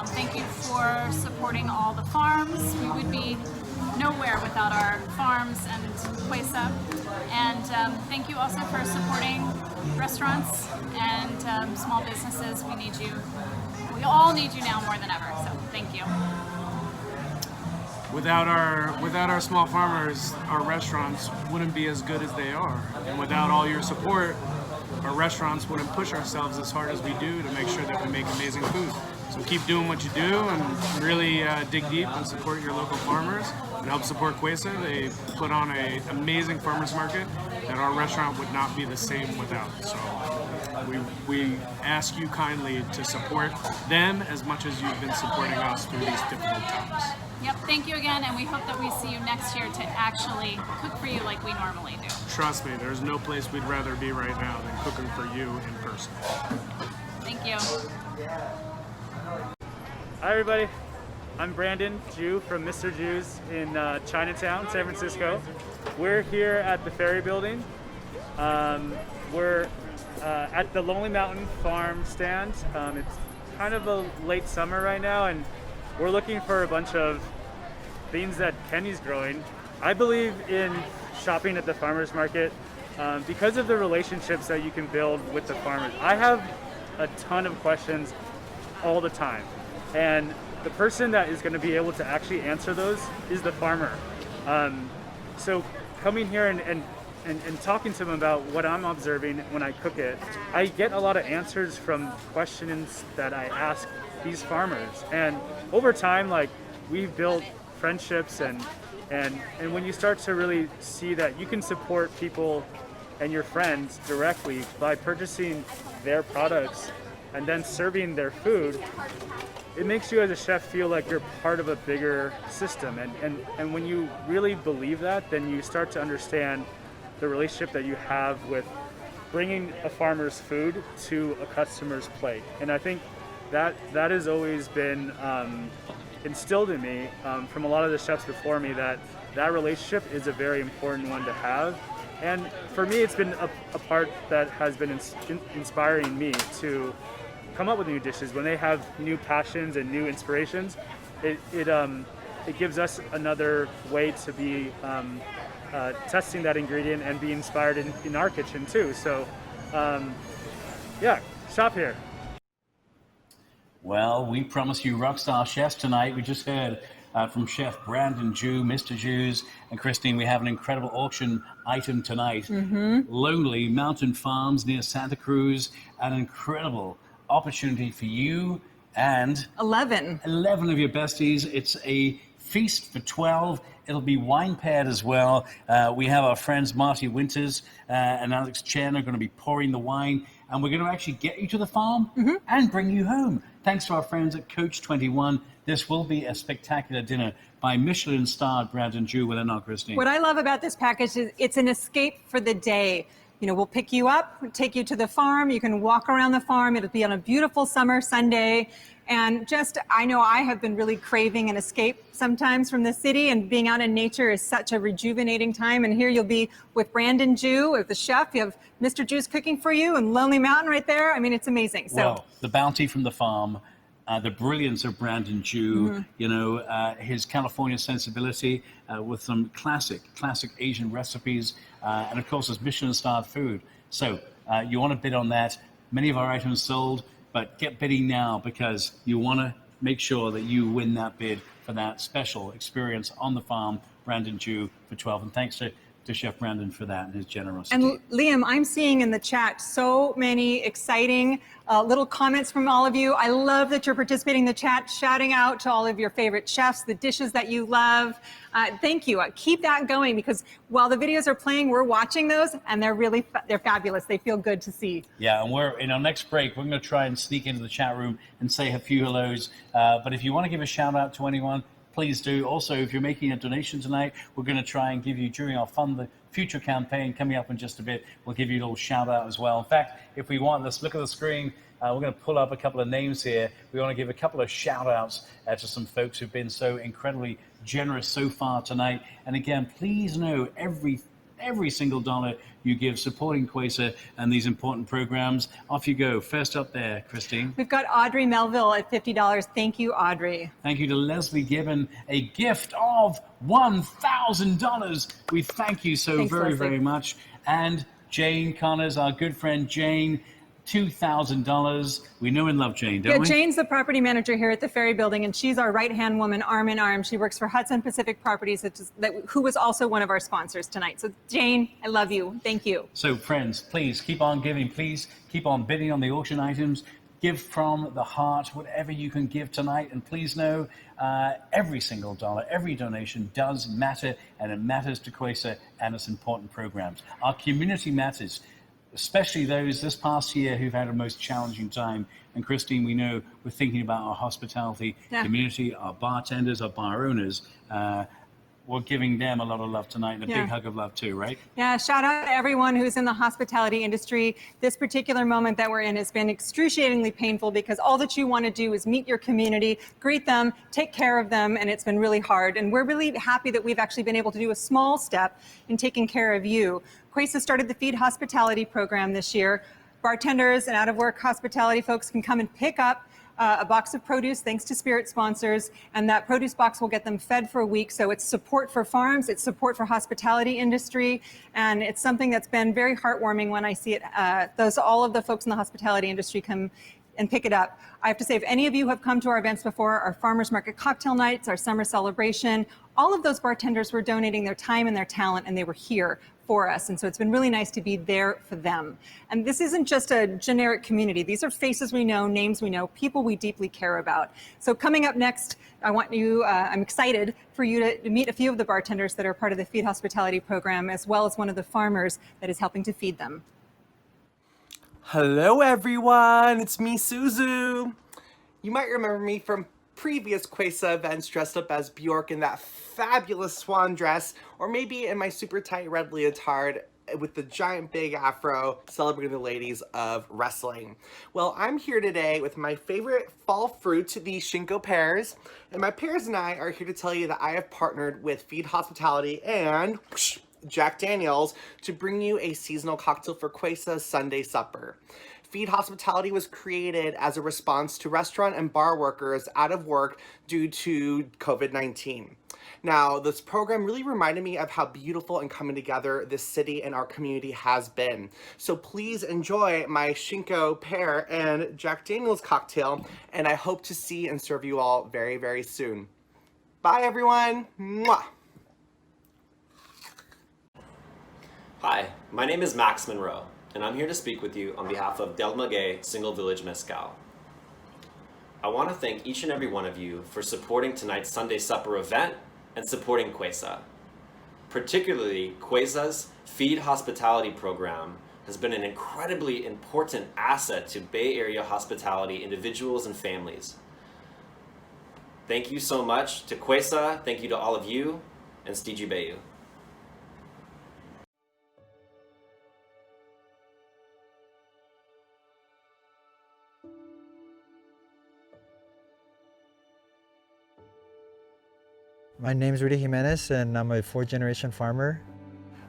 Thank you for supporting all the farms. We would be nowhere without our farms and CUESA. And thank you also for supporting restaurants and small businesses. We need you. We all need you now more than ever, so thank you. Without our small farmers, our restaurants wouldn't be as good as they are. And without all your support, our restaurants wouldn't push ourselves as hard as we do to make sure that we make amazing food. So keep doing what you do and really dig deep and support your local farmers and help support CUESA. They put on an amazing farmers market that our restaurant would not be the same without. So we ask you kindly to support them as much as you've been supporting us through these difficult times. Yep, thank you again, and we hope that we see you next year to actually cook for you like we normally do. Trust me, there's no place we'd rather be right now than cooking for you in person. Thank you. Hi everybody, I'm Brandon Jew from Mr. Jew's in Chinatown, San Francisco. We're here at the Ferry Building. We're at the Lonely Mountain Farm stand. It's kind of a late summer right now, and we're looking for a bunch of things that Kenny's growing. I believe in shopping at the farmers market because of the relationships that you can build with the farmers. I have a ton of questions all the time, and the person that is going to be able to actually answer those is the farmer. So coming here and and talking to them about what I'm observing when I cook it, I get a lot of answers from questions that I ask these farmers. And over time, like, we've built friendships, and when you start to really see that you can support people and your friends directly by purchasing their products and then serving their food, it makes you as a chef feel like you're part of a bigger system. And when you really believe that, then you start to understand the relationship that you have with bringing a farmer's food to a customer's plate. And I think that has always been instilled in me from a lot of the chefs before me, that relationship is a very important one to have. And for me, it's been a part that has been inspiring me to come up with new dishes. When they have new passions and new inspirations, it gives us another way to be testing that ingredient and be inspired in our kitchen too. So yeah, shop here. Well, we promise you rockstar chefs tonight. We just heard from Chef Brandon Jew, Mr. Jews, and Christine. We have an incredible auction item tonight. Lonely Mountain Farms near Santa Cruz, an incredible opportunity for you and 11 of your besties. It's a feast for 12. It'll be wine paired as well. We have our friends Marty Winters and Alex Chen are going to be pouring the wine, and we're going to actually get you to the farm and bring you home. Thanks to our friends at Coach 21. This will be a spectacular dinner by Michelin-starred Brandon Jew, will it not, Christine? What I love about this package is it's an escape for the day. You know, we'll pick you up, take you to the farm. You can walk around the farm. It'll be on a beautiful summer Sunday. And just, I know I have been really craving an escape sometimes from the city, and being out in nature is such a rejuvenating time. And here you'll be with Brandon Jew, with the chef. You have Mr. Jew's cooking for you, and Lonely Mountain right there. I mean, it's amazing. So, well, the bounty from the farm, the brilliance of Brandon Jew, you know, his California sensibility with some classic Asian recipes, and of course, his Michelin-starred food. So you want to bid on that. Many of our items sold, but get bidding now, because you want to make sure that you win that bid for that special experience on the farm, Brandon Jew, for 12. And thanks to Chef Brandon for that and his generosity. And Liam, I'm seeing in the chat so many exciting little comments from all of you. I love that you're participating in the chat, shouting out to all of your favorite chefs, the dishes that you love. Thank you. Keep that going, because while the videos are playing, we're watching those, and they're fabulous. They feel good to see. Yeah, and we're in our next break. We're going to try and sneak into the chat room and say a few hellos. But if you want to give a shout out to anyone, please do. Also, if you're making a donation tonight, we're going to try and give you, during our Fund the Future campaign coming up in just a bit, we'll give you a little shout out as well. In fact, if we want, let's look at the screen. We're going to pull up a couple of names here. We want to give a couple of shout outs to some folks who've been so incredibly generous so far tonight. And again, please know every single dollar you give supporting CUESA and these important programs. Off you go. First up there, Christine. We've got Audrey Melville at $50. Thank you, Audrey. Thank you to Leslie Gibbon, a gift of $1,000. We thank you so very much. And Jane Connors, our good friend Jane, $2,000. We know and love Jane, don't we? Jane's the property manager here at the Ferry Building, and she's our right-hand woman, arm in arm. She works for Hudson Pacific Properties, who was also one of our sponsors tonight. So, Jane, I love you. Thank you. So, friends, please keep on giving. Please keep on bidding on the auction items. Give from the heart, whatever you can give tonight. And please know every single dollar, every donation does matter, and it matters to CUESA and its important programs. Our community matters, especially those this past year who've had a most challenging time. And Christine, we know we're thinking about our hospitality community, our bartenders, our bar owners. We're giving them a lot of love tonight, and a big hug of love too, right? Yeah, shout out to everyone who's in the hospitality industry. This particular moment that we're in has been excruciatingly painful, because all that you want to do is meet your community, greet them, take care of them, and it's been really hard. And we're really happy that we've actually been able to do a small step in taking care of you. CUESA started the Feed Hospitality program this year. Bartenders and out-of-work hospitality folks can come and pick up a box of produce, thanks to Spirit sponsors, and that produce box will get them fed for a week. So it's support for farms, it's support for hospitality industry, and it's something that's been very heartwarming when I see it. All of the folks in the hospitality industry come and pick it up. I have to say, if any of you have come to our events before, our farmers market cocktail nights, our summer celebration, all of those bartenders were donating their time and their talent, and they were here for us. And so it's been really nice to be there for them. And this isn't just a generic community. These are faces we know, names we know, people we deeply care about. So coming up next, I'm excited for you to meet a few of the bartenders that are part of the Feed Hospitality program, as well as one of the farmers that is helping to feed them. Hello everyone, it's me, Suzu. You might remember me from previous CUESA events dressed up as Bjork in that fabulous swan dress, or maybe in my super tight red leotard with the giant big afro celebrating the ladies of wrestling. Well, I'm here today with my favorite fall fruit, the Shinko pears, and my pears and I are here to tell you that I have partnered with Feed Hospitality and Jack Daniels to bring you a seasonal cocktail for CUESA's Sunday supper. Feed Hospitality was created as a response to restaurant and bar workers out of work due to COVID-19. Now, this program really reminded me of how beautiful and coming together this city and our community has been. So please enjoy my Shinko pear and Jack Daniels cocktail, and I hope to see and serve you all very, very soon. Bye, everyone. Mwah. Hi, my name is Max Monroe, and I'm here to speak with you on behalf of Del Maguey Single Village Mezcal. I want to thank each and every one of you for supporting tonight's Sunday Supper event and supporting CUESA. Particularly, CUESA's Feed Hospitality program has been an incredibly important asset to Bay Area hospitality individuals and families. Thank you so much to CUESA, thank you to all of you, and Stiji Bayu. My name is Rudy Jimenez and I'm a fourth-generation farmer.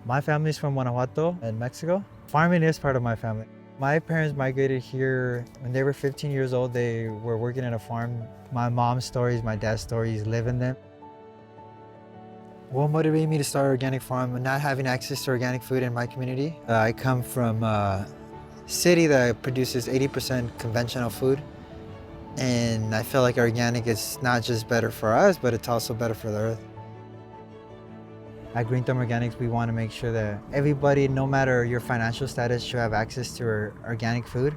My family's from Guanajuato in Mexico. Farming is part of my family. My parents migrated here when they were 15 years old. They were working at a farm. My mom's stories, my dad's stories live in them. What motivated me to start an organic farm? Not having access to organic food in my community. I come from a city that produces 80% conventional food. And I feel like organic is not just better for us, but it's also better for the earth. At Green Thumb Organics, we want to make sure that everybody, no matter your financial status, should have access to organic food.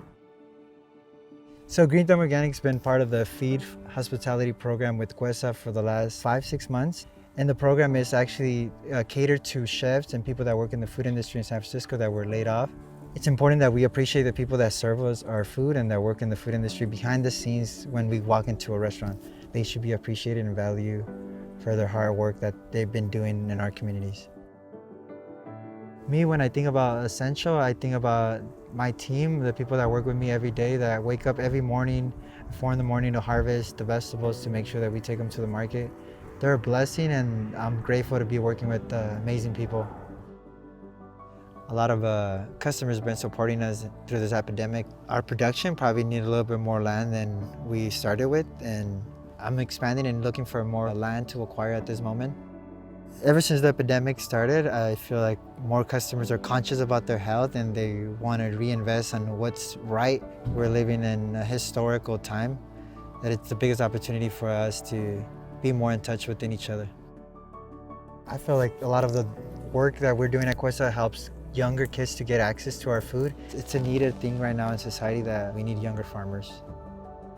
So Green Thumb Organics has been part of the Feed Hospitality program with CUESA for the last 5-6 months. And the program is actually catered to chefs and people that work in the food industry in San Francisco that were laid off. It's important that we appreciate the people that serve us our food and that work in the food industry behind the scenes when we walk into a restaurant. They should be appreciated and valued for their hard work that they've been doing in our communities. Me, when I think about Essential, I think about my team, the people that work with me every day, that wake up every morning, 4 in the morning to harvest the vegetables to make sure that we take them to the market. They're a blessing and I'm grateful to be working with amazing people. A lot of customers have been supporting us through this epidemic. Our production probably needed a little bit more land than we started with, and I'm expanding and looking for more land to acquire at this moment. Ever since the epidemic started, I feel like more customers are conscious about their health and they want to reinvest on what's right. We're living in a historical time, that it's the biggest opportunity for us to be more in touch within each other. I feel like a lot of the work that we're doing at CUESA helps younger kids to get access to our food. It's a needed thing right now in society that we need younger farmers.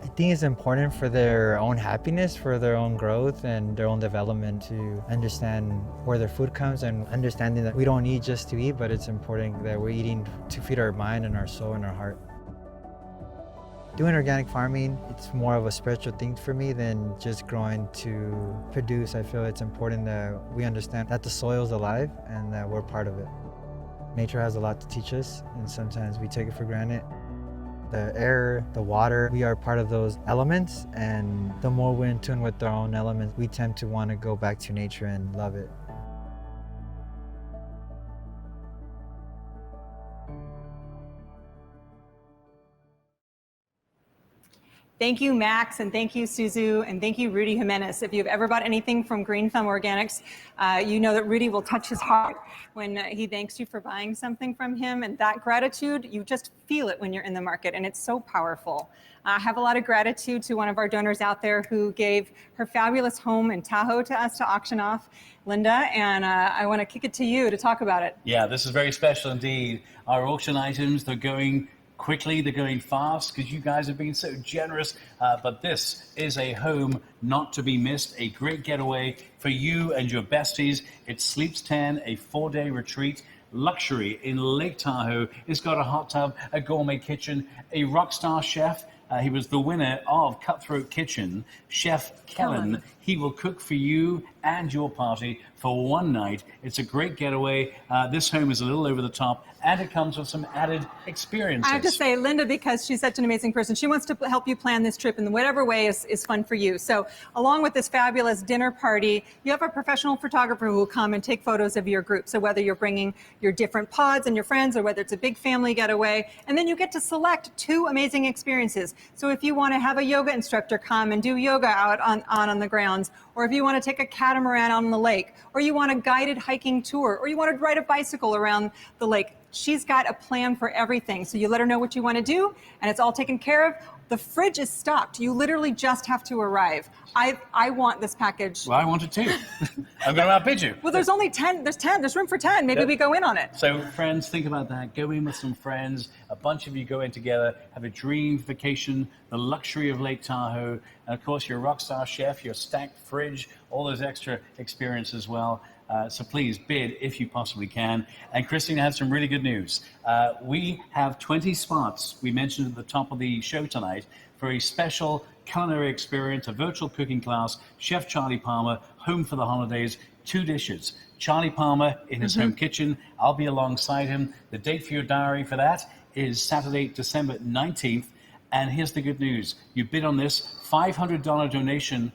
I think it's important for their own happiness, for their own growth and their own development to understand where their food comes and understanding that we don't eat just to eat, but it's important that we're eating to feed our mind and our soul and our heart. Doing organic farming, it's more of a spiritual thing for me than just growing to produce. I feel it's important that we understand that the soil is alive and that we're part of it. Nature has a lot to teach us, and sometimes we take it for granted. The air, the water, we are part of those elements, and the more we're in tune with our own elements, we tend to want to go back to nature and love it. Thank you, Max, and thank you, Suzu, and thank you, Rudy Jimenez. If you've ever bought anything from Green Thumb Organics, you know that Rudy will touch his heart when he thanks you for buying something from him. And that gratitude, you just feel it when you're in the market, and it's so powerful. I have a lot of gratitude to one of our donors out there who gave her fabulous home in Tahoe to us to auction off, Linda, and I want to kick it to you to talk about it. Yeah, this is very special indeed. Our auction items, they're going quickly, they're going fast because you guys have been so generous, but this is a home not to be missed, a great getaway for you and your besties. It's Sleeps 10, a 4-day retreat, luxury in Lake Tahoe. It's got a hot tub, a gourmet kitchen, a rock star chef. He was the winner of Cutthroat Kitchen, Chef Kellen. He will cook for you and your party for one night. It's a great getaway. This home is a little over the top, and it comes with some added experiences. I have to say, Linda, because she's such an amazing person, she wants to help you plan this trip in whatever way is fun for you. So along with this fabulous dinner party, you have a professional photographer who will come and take photos of your group. So whether you're bringing your different pods and your friends, or whether it's a big family getaway, and then you get to select 2 amazing experiences. So if you want to have a yoga instructor come and do yoga out on the grounds, or if you want to take a catamaran on the lake, or you want a guided hiking tour, or you want to ride a bicycle around the lake, she's got a plan for everything. So you let her know what you want to do, and it's all taken care of. The fridge is stocked. You literally just have to arrive. I want this package. Well, I want it too. I'm going to outbid you. Well, there's only 10. There's room for 10. Maybe we go in on it. So friends, think about that. Go in with some friends. A bunch of you go in together. Have a dream vacation, the luxury of Lake Tahoe. And of course, your rockstar chef, your stacked fridge, all those extra experiences as well. So please bid if you possibly can. And Christine has some really good news. We have 20 spots, we mentioned at the top of the show tonight, for a special culinary experience, a virtual cooking class, Chef Charlie Palmer, home for the holidays, 2 dishes. Charlie Palmer in his home kitchen. I'll be alongside him. The date for your diary for that is Saturday, December 19th. And here's the good news. You bid on this, $500 donation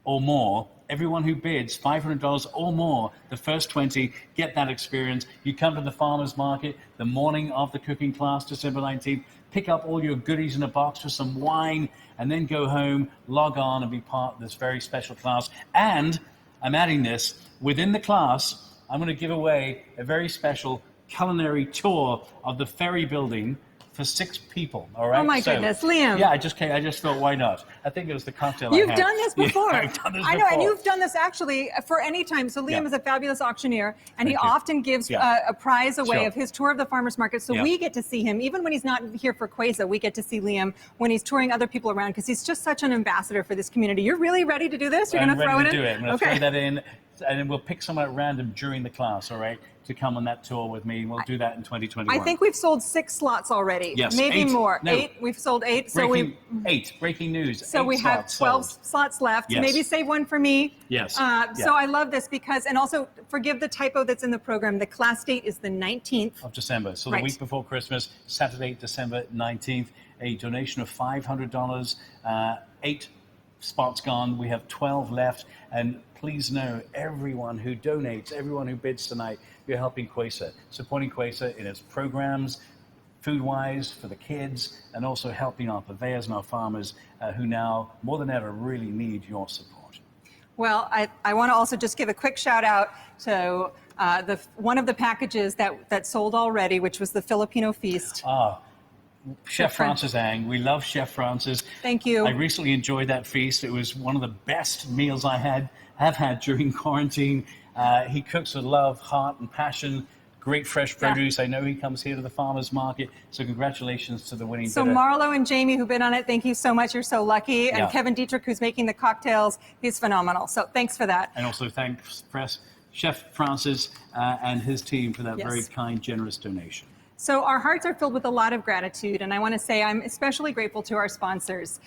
or more. Everyone who bids $500 or more, the first 20 get that experience. You come to the farmers market the morning of the cooking class, December 19th, pick up all your goodies in a box with some wine, and then go home, log on, and be part of this very special class. And I'm adding this, within the class, I'm going to give away a very special culinary tour of the Ferry Building for 6 people, all right? Oh my goodness, Liam. Yeah, I just thought, why not? I think it was the cocktail You've I had. done this before. Yeah, I've done this I know, before. and you've done this actually for any time. So Liam is a fabulous auctioneer, and he often gives a prize away of his tour of the farmers market. So we get to see him, even when he's not here for CUESA, we get to see Liam when he's touring other people around, because he's just such an ambassador for this community. You're really ready to do this? You're going to throw it in? I'm ready to do it. I'm going to throw that in, and then we'll pick someone at random during the class, all right, to come on that tour with me, and we'll do that in 2021. I think we've sold 6 slots already. Yes, maybe 8. more. No. 8. We've sold 8. Breaking news. So we have 12 slots left. Yes. Maybe save one for me. Yes. So I love this because, and also forgive the typo that's in the program. The class date is the 19th of December. So the week before Christmas, Saturday, December 19th, a donation of $500. 8 spots gone. We have 12 left. And please know, everyone who donates, everyone who bids tonight, you're helping CUESA, supporting CUESA in its programs, food-wise, for the kids, and also helping our purveyors and our farmers who now, more than ever, really need your support. Well, I want to also just give a quick shout out to one of the packages that sold already, which was the Filipino feast. Chef Francis Ang. We love Chef Francis. Thank you. I recently enjoyed that feast. It was one of the best meals I have had during quarantine. He cooks with love, heart, and passion. Great fresh produce. I know he comes here to the farmers market. So congratulations to the winning So bidder. Marlo and Jamie, who bid on it, thank you so much. You're so lucky. And Kevin Dietrich, who's making the cocktails, he's phenomenal. So thanks for that. And also thanks Chef Francis and his team for that very kind, generous donation. So our hearts are filled with a lot of gratitude, and I want to say I'm especially grateful to our sponsors.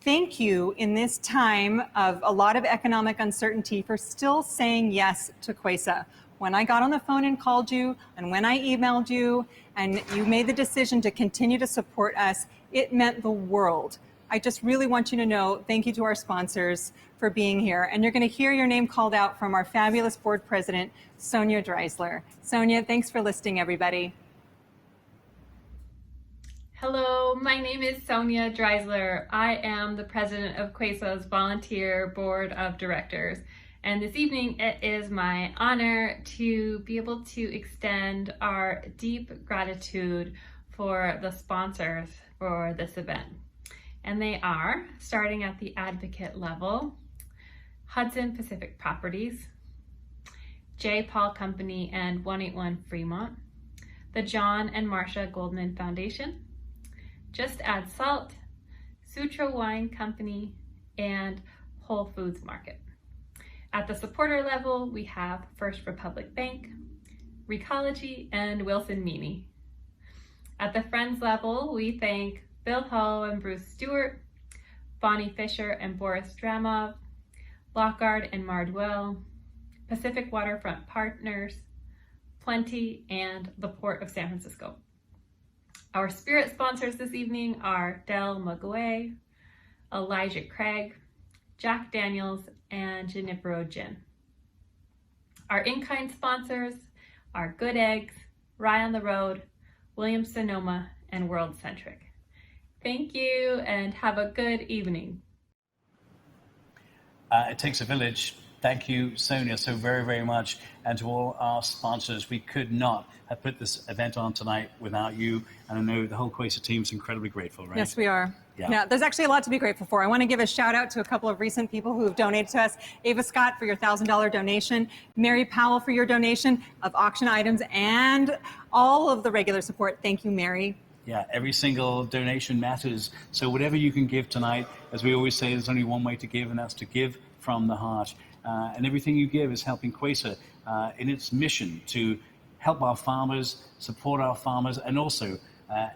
Thank you in this time of a lot of economic uncertainty for still saying yes to CUESA. When I got on the phone and called you, and when I emailed you, and you made the decision to continue to support us, it meant the world. I just really want you to know, thank you to our sponsors for being here. And you're going to hear your name called out from our fabulous board president, Sonya Dreizler. Sonya, thanks for listening, everybody. Hello, my name is Sonya Dreizler. I am the president of CUESA's Volunteer Board of Directors. And this evening, it is my honor to be able to extend our deep gratitude for the sponsors for this event. And they are, starting at the advocate level, Hudson Pacific Properties, J. Paul Company and 181 Fremont, the John and Marcia Goldman Foundation, Just Add Salt, Sutra Wine Company, and Whole Foods Market. At the supporter level, we have First Republic Bank, Recology, and Wilson Meany. At the friends level, we thank Bill Hull and Bruce Stewart, Bonnie Fisher and Boris Dramov, Lockhart and Mardwell, Pacific Waterfront Partners, Plenty, and the Port of San Francisco. Our spirit sponsors this evening are Del Maguey, Elijah Craig, Jack Daniels, and Junipero Gin. Our in-kind sponsors are Good Eggs, Rye on the Road, Williams Sonoma, and World Centric. Thank you and have a good evening. It takes a village. Thank you, Sonia, so very, very much. And to all our sponsors, we could not have put this event on tonight without you. And I know the whole CUESA team is incredibly grateful, right? Yes, we are. Yeah. There's actually a lot to be grateful for. I want to give a shout out to a couple of recent people who have donated to us. Ava Scott for your $1,000 donation, Mary Powell for your donation of auction items, and all of the regular support. Thank you, Mary. Yeah, every single donation matters. So whatever you can give tonight, as we always say, there's only one way to give, and that's to give from the heart. And everything you give is helping CUESA in its mission to help our farmers, support our farmers, and also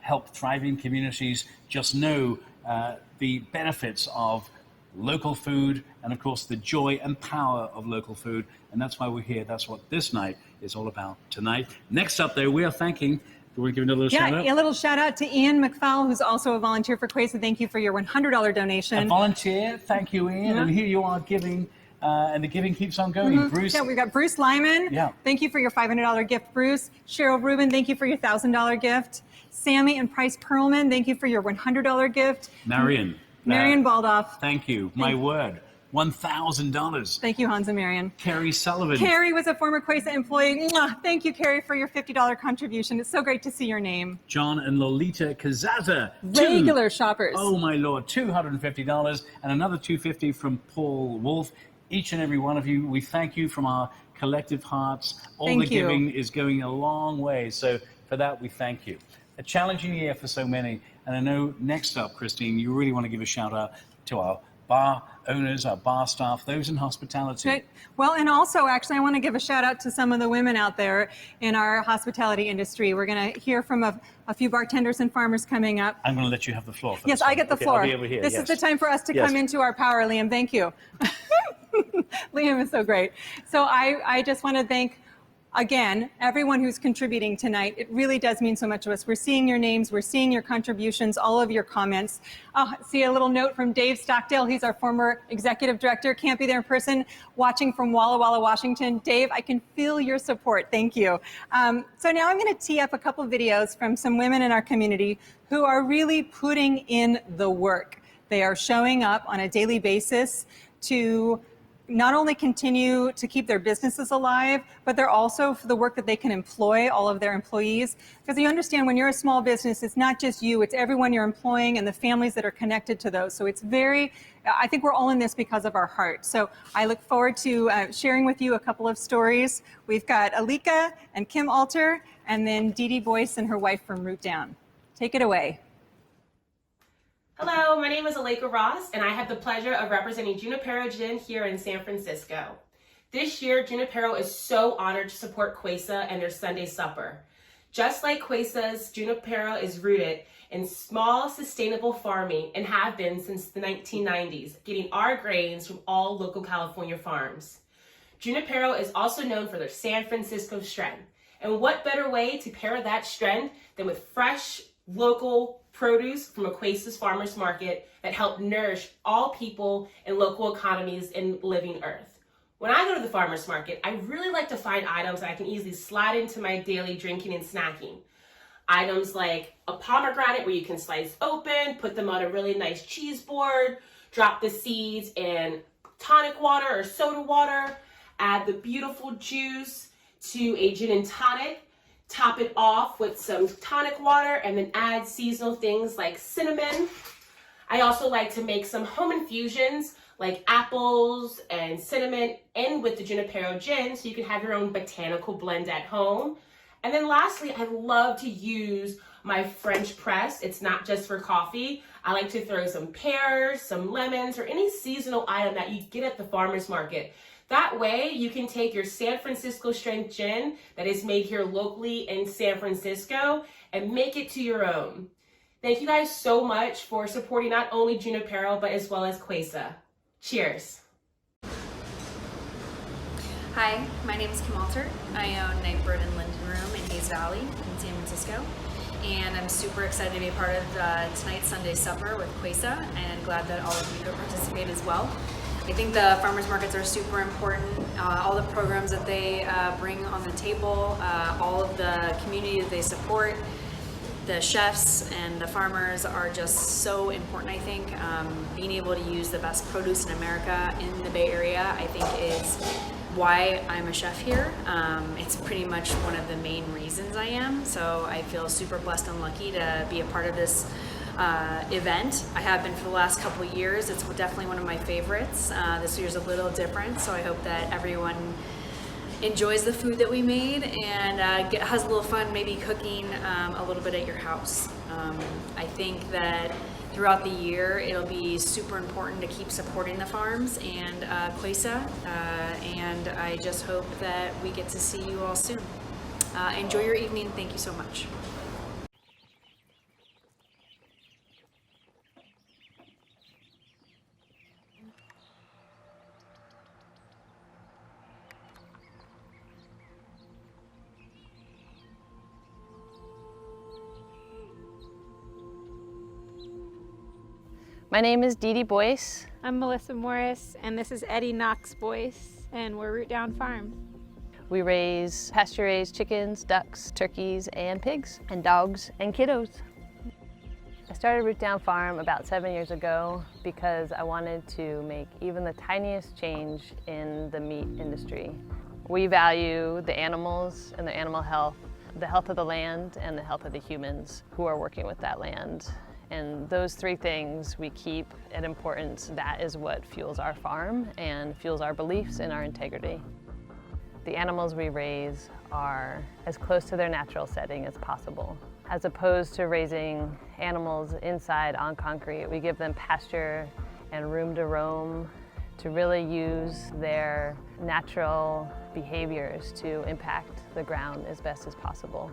help thriving communities just know the benefits of local food and, of course, the joy and power of local food. And that's why we're here. That's what this night is all about tonight. Next up, though, we are thanking... Do we give a little shout out? Yeah, a little shout out to Ian McFowle, who's also a volunteer for CUESA. Thank you for your $100 donation. A volunteer, thank you, Ian. And here you are giving, and the giving keeps on going. Bruce. Yeah, we've got Bruce Lyman. Yeah. Thank you for your $500 gift, Bruce. Cheryl Rubin, thank you for your $1,000 gift. Sammy and Price Perlman, thank you for your $100 gift. Marion. Marion Baldoff. Thank you. My word. $1,000. Thank you, Hans and Marion. Carrie Sullivan. Carrie was a former CUESA employee. Mwah! Thank you, Carrie, for your $50 contribution. It's so great to see your name. John and Lolita Kazaza. Regular shoppers. Oh, my Lord. $250 and another $250 from Paul Wolf. Each and every one of you, we thank you from our collective hearts. All the giving is going a long way. So for that, we thank you. A challenging year for so many. And I know next up, Christine, you really want to give a shout out to our bar owners, our bar staff, those in hospitality. Right. Well, and also, actually, I want to give a shout out to some of the women out there in our hospitality industry. We're going to hear from a few bartenders and farmers coming up. I'm going to let you have the floor. Yes, I get the floor. I'll be over here. This is the time for us to come into our power, Liam. Thank you. Liam is so great. So I just want to thank, again, everyone who's contributing tonight. It really does mean so much to us. We're seeing your names, we're seeing your contributions, all of your comments. See a little note from Dave Stockdale. He's our former executive director, can't be there in person, watching from Walla Walla, Washington. Dave, I can feel your support. Thank you. So now I'm going to tee up a couple videos from some women in our community who are really putting in the work. They are showing up on a daily basis to not only continue to keep their businesses alive, but they're also for the work that they can employ all of their employees. Because you understand, when you're a small business, it's not just you, it's everyone you're employing and the families that are connected to those. So it's I think we're all in this because of our heart. So I look forward to sharing with you a couple of stories. We've got Alika and Kim Alter, and then Dee Dee Boyce and her wife from Root Down. Take it away. Hello, my name is Aleka Ross, and I have the pleasure of representing Junipero Gin here in San Francisco. This year, Junipero is so honored to support CUESA and their Sunday supper. Just like CUESA's, Junipero is rooted in small, sustainable farming and have been since the 1990s, getting our grains from all local California farms. Junipero is also known for their San Francisco strength, and what better way to pair that strength than with fresh, local produce from a CUESA's farmers market that help nourish all people and local economies in living earth. When I go to the farmers market, I really like to find items that I can easily slide into my daily drinking and snacking. Items like a pomegranate where you can slice open, put them on a really nice cheese board, drop the seeds in tonic water or soda water, add the beautiful juice to a gin and tonic, top it off with some tonic water, and then add seasonal things like cinnamon. I also like to make some home infusions like apples and cinnamon in with the Junipero gin, so you can have your own botanical blend at home. And then lastly, I love to use my French press. It's not just for coffee. I like to throw some pears, some lemons, or any seasonal item that you get at the farmer's market. That way you can take your San Francisco strength gin that is made here locally in San Francisco and make it to your own. Thank you guys so much for supporting not only Junipero, but as well as CUESA. Cheers. Hi, my name is Kim Alter. I own Nightbird and Linden Room in Hayes Valley in San Francisco. And I'm super excited to be a part of tonight's Sunday supper with CUESA, and glad that all of you could participate as well. I think the farmers markets are super important. All the programs that they bring on the table, all of the community that they support, the chefs and the farmers are just so important, I think. Being able to use the best produce in America in the Bay Area, I think, is why I'm a chef here. It's pretty much one of the main reasons I am, so I feel super blessed and lucky to be a part of this event. I have been for the last couple of years. It's definitely one of my favorites. This year's a little different, so I hope that everyone enjoys the food that we made and has a little fun maybe cooking a little bit at your house. I think that throughout the year it'll be super important to keep supporting the farms and CUESA, and I just hope that we get to see you all soon. Enjoy your evening. Thank you so much. My name is Dee Dee Boyce. I'm Melissa Morris, and this is Eddie Knox Boyce, and we're Root Down Farm. We raise pasture-raised chickens, ducks, turkeys, and pigs, and dogs, and kiddos. I started Root Down Farm about 7 years ago because I wanted to make even the tiniest change in the meat industry. We value the animals and their animal health, the health of the land, and the health of the humans who are working with that land. And those three things we keep at importance. That is what fuels our farm and fuels our beliefs and our integrity. The animals we raise are as close to their natural setting as possible. As opposed to raising animals inside on concrete, we give them pasture and room to roam to really use their natural behaviors to impact the ground as best as possible.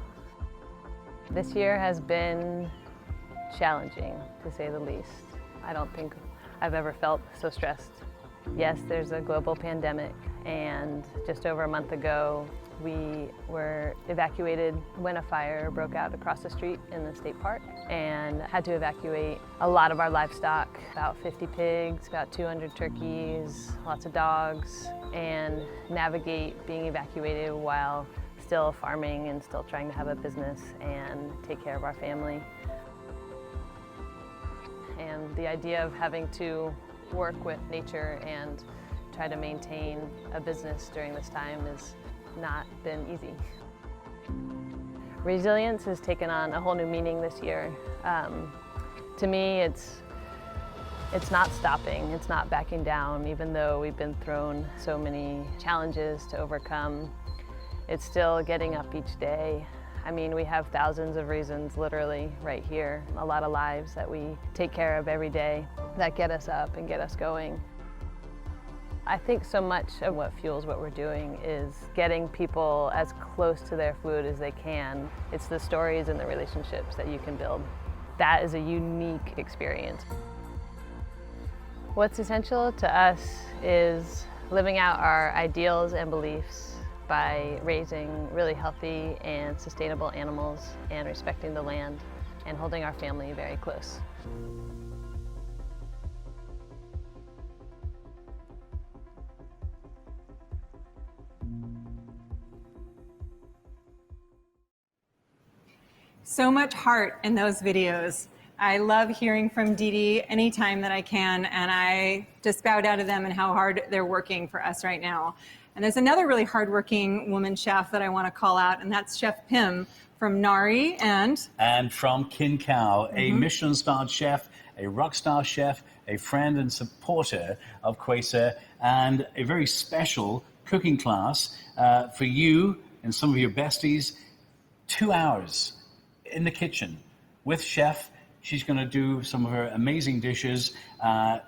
This year has been challenging, to say the least. I don't think I've ever felt so stressed. Yes, there's a global pandemic, and just over a month ago, we were evacuated when a fire broke out across the street in the state park and had to evacuate a lot of our livestock, about 50 pigs, about 200 turkeys, lots of dogs, and navigate being evacuated while still farming and still trying to have a business and take care of our family. And the idea of having to work with nature and try to maintain a business during this time has not been easy. Resilience has taken on a whole new meaning this year. To me, it's not stopping, it's not backing down, even though we've been thrown so many challenges to overcome. It's still getting up each day. I mean, we have thousands of reasons literally right here, a lot of lives that we take care of every day that get us up and get us going. I think so much of what fuels what we're doing is getting people as close to their food as they can. It's the stories and the relationships that you can build. That is a unique experience. What's essential to us is living out our ideals and beliefs by raising really healthy and sustainable animals and respecting the land and holding our family very close. so much heart in those videos. I love hearing from Dee Dee anytime that I can, and I just bow down to them and how hard they're working for us right now. And there's another really hardworking woman chef that I want to call out, and that's Chef Pim from Nari and from Kin Cow, a Michelin-starred chef, a rock star chef, a friend and supporter of CUESA, and a very special cooking class for you and some of your besties. 2 hours in the kitchen with chef. She's going to do some of her amazing dishes,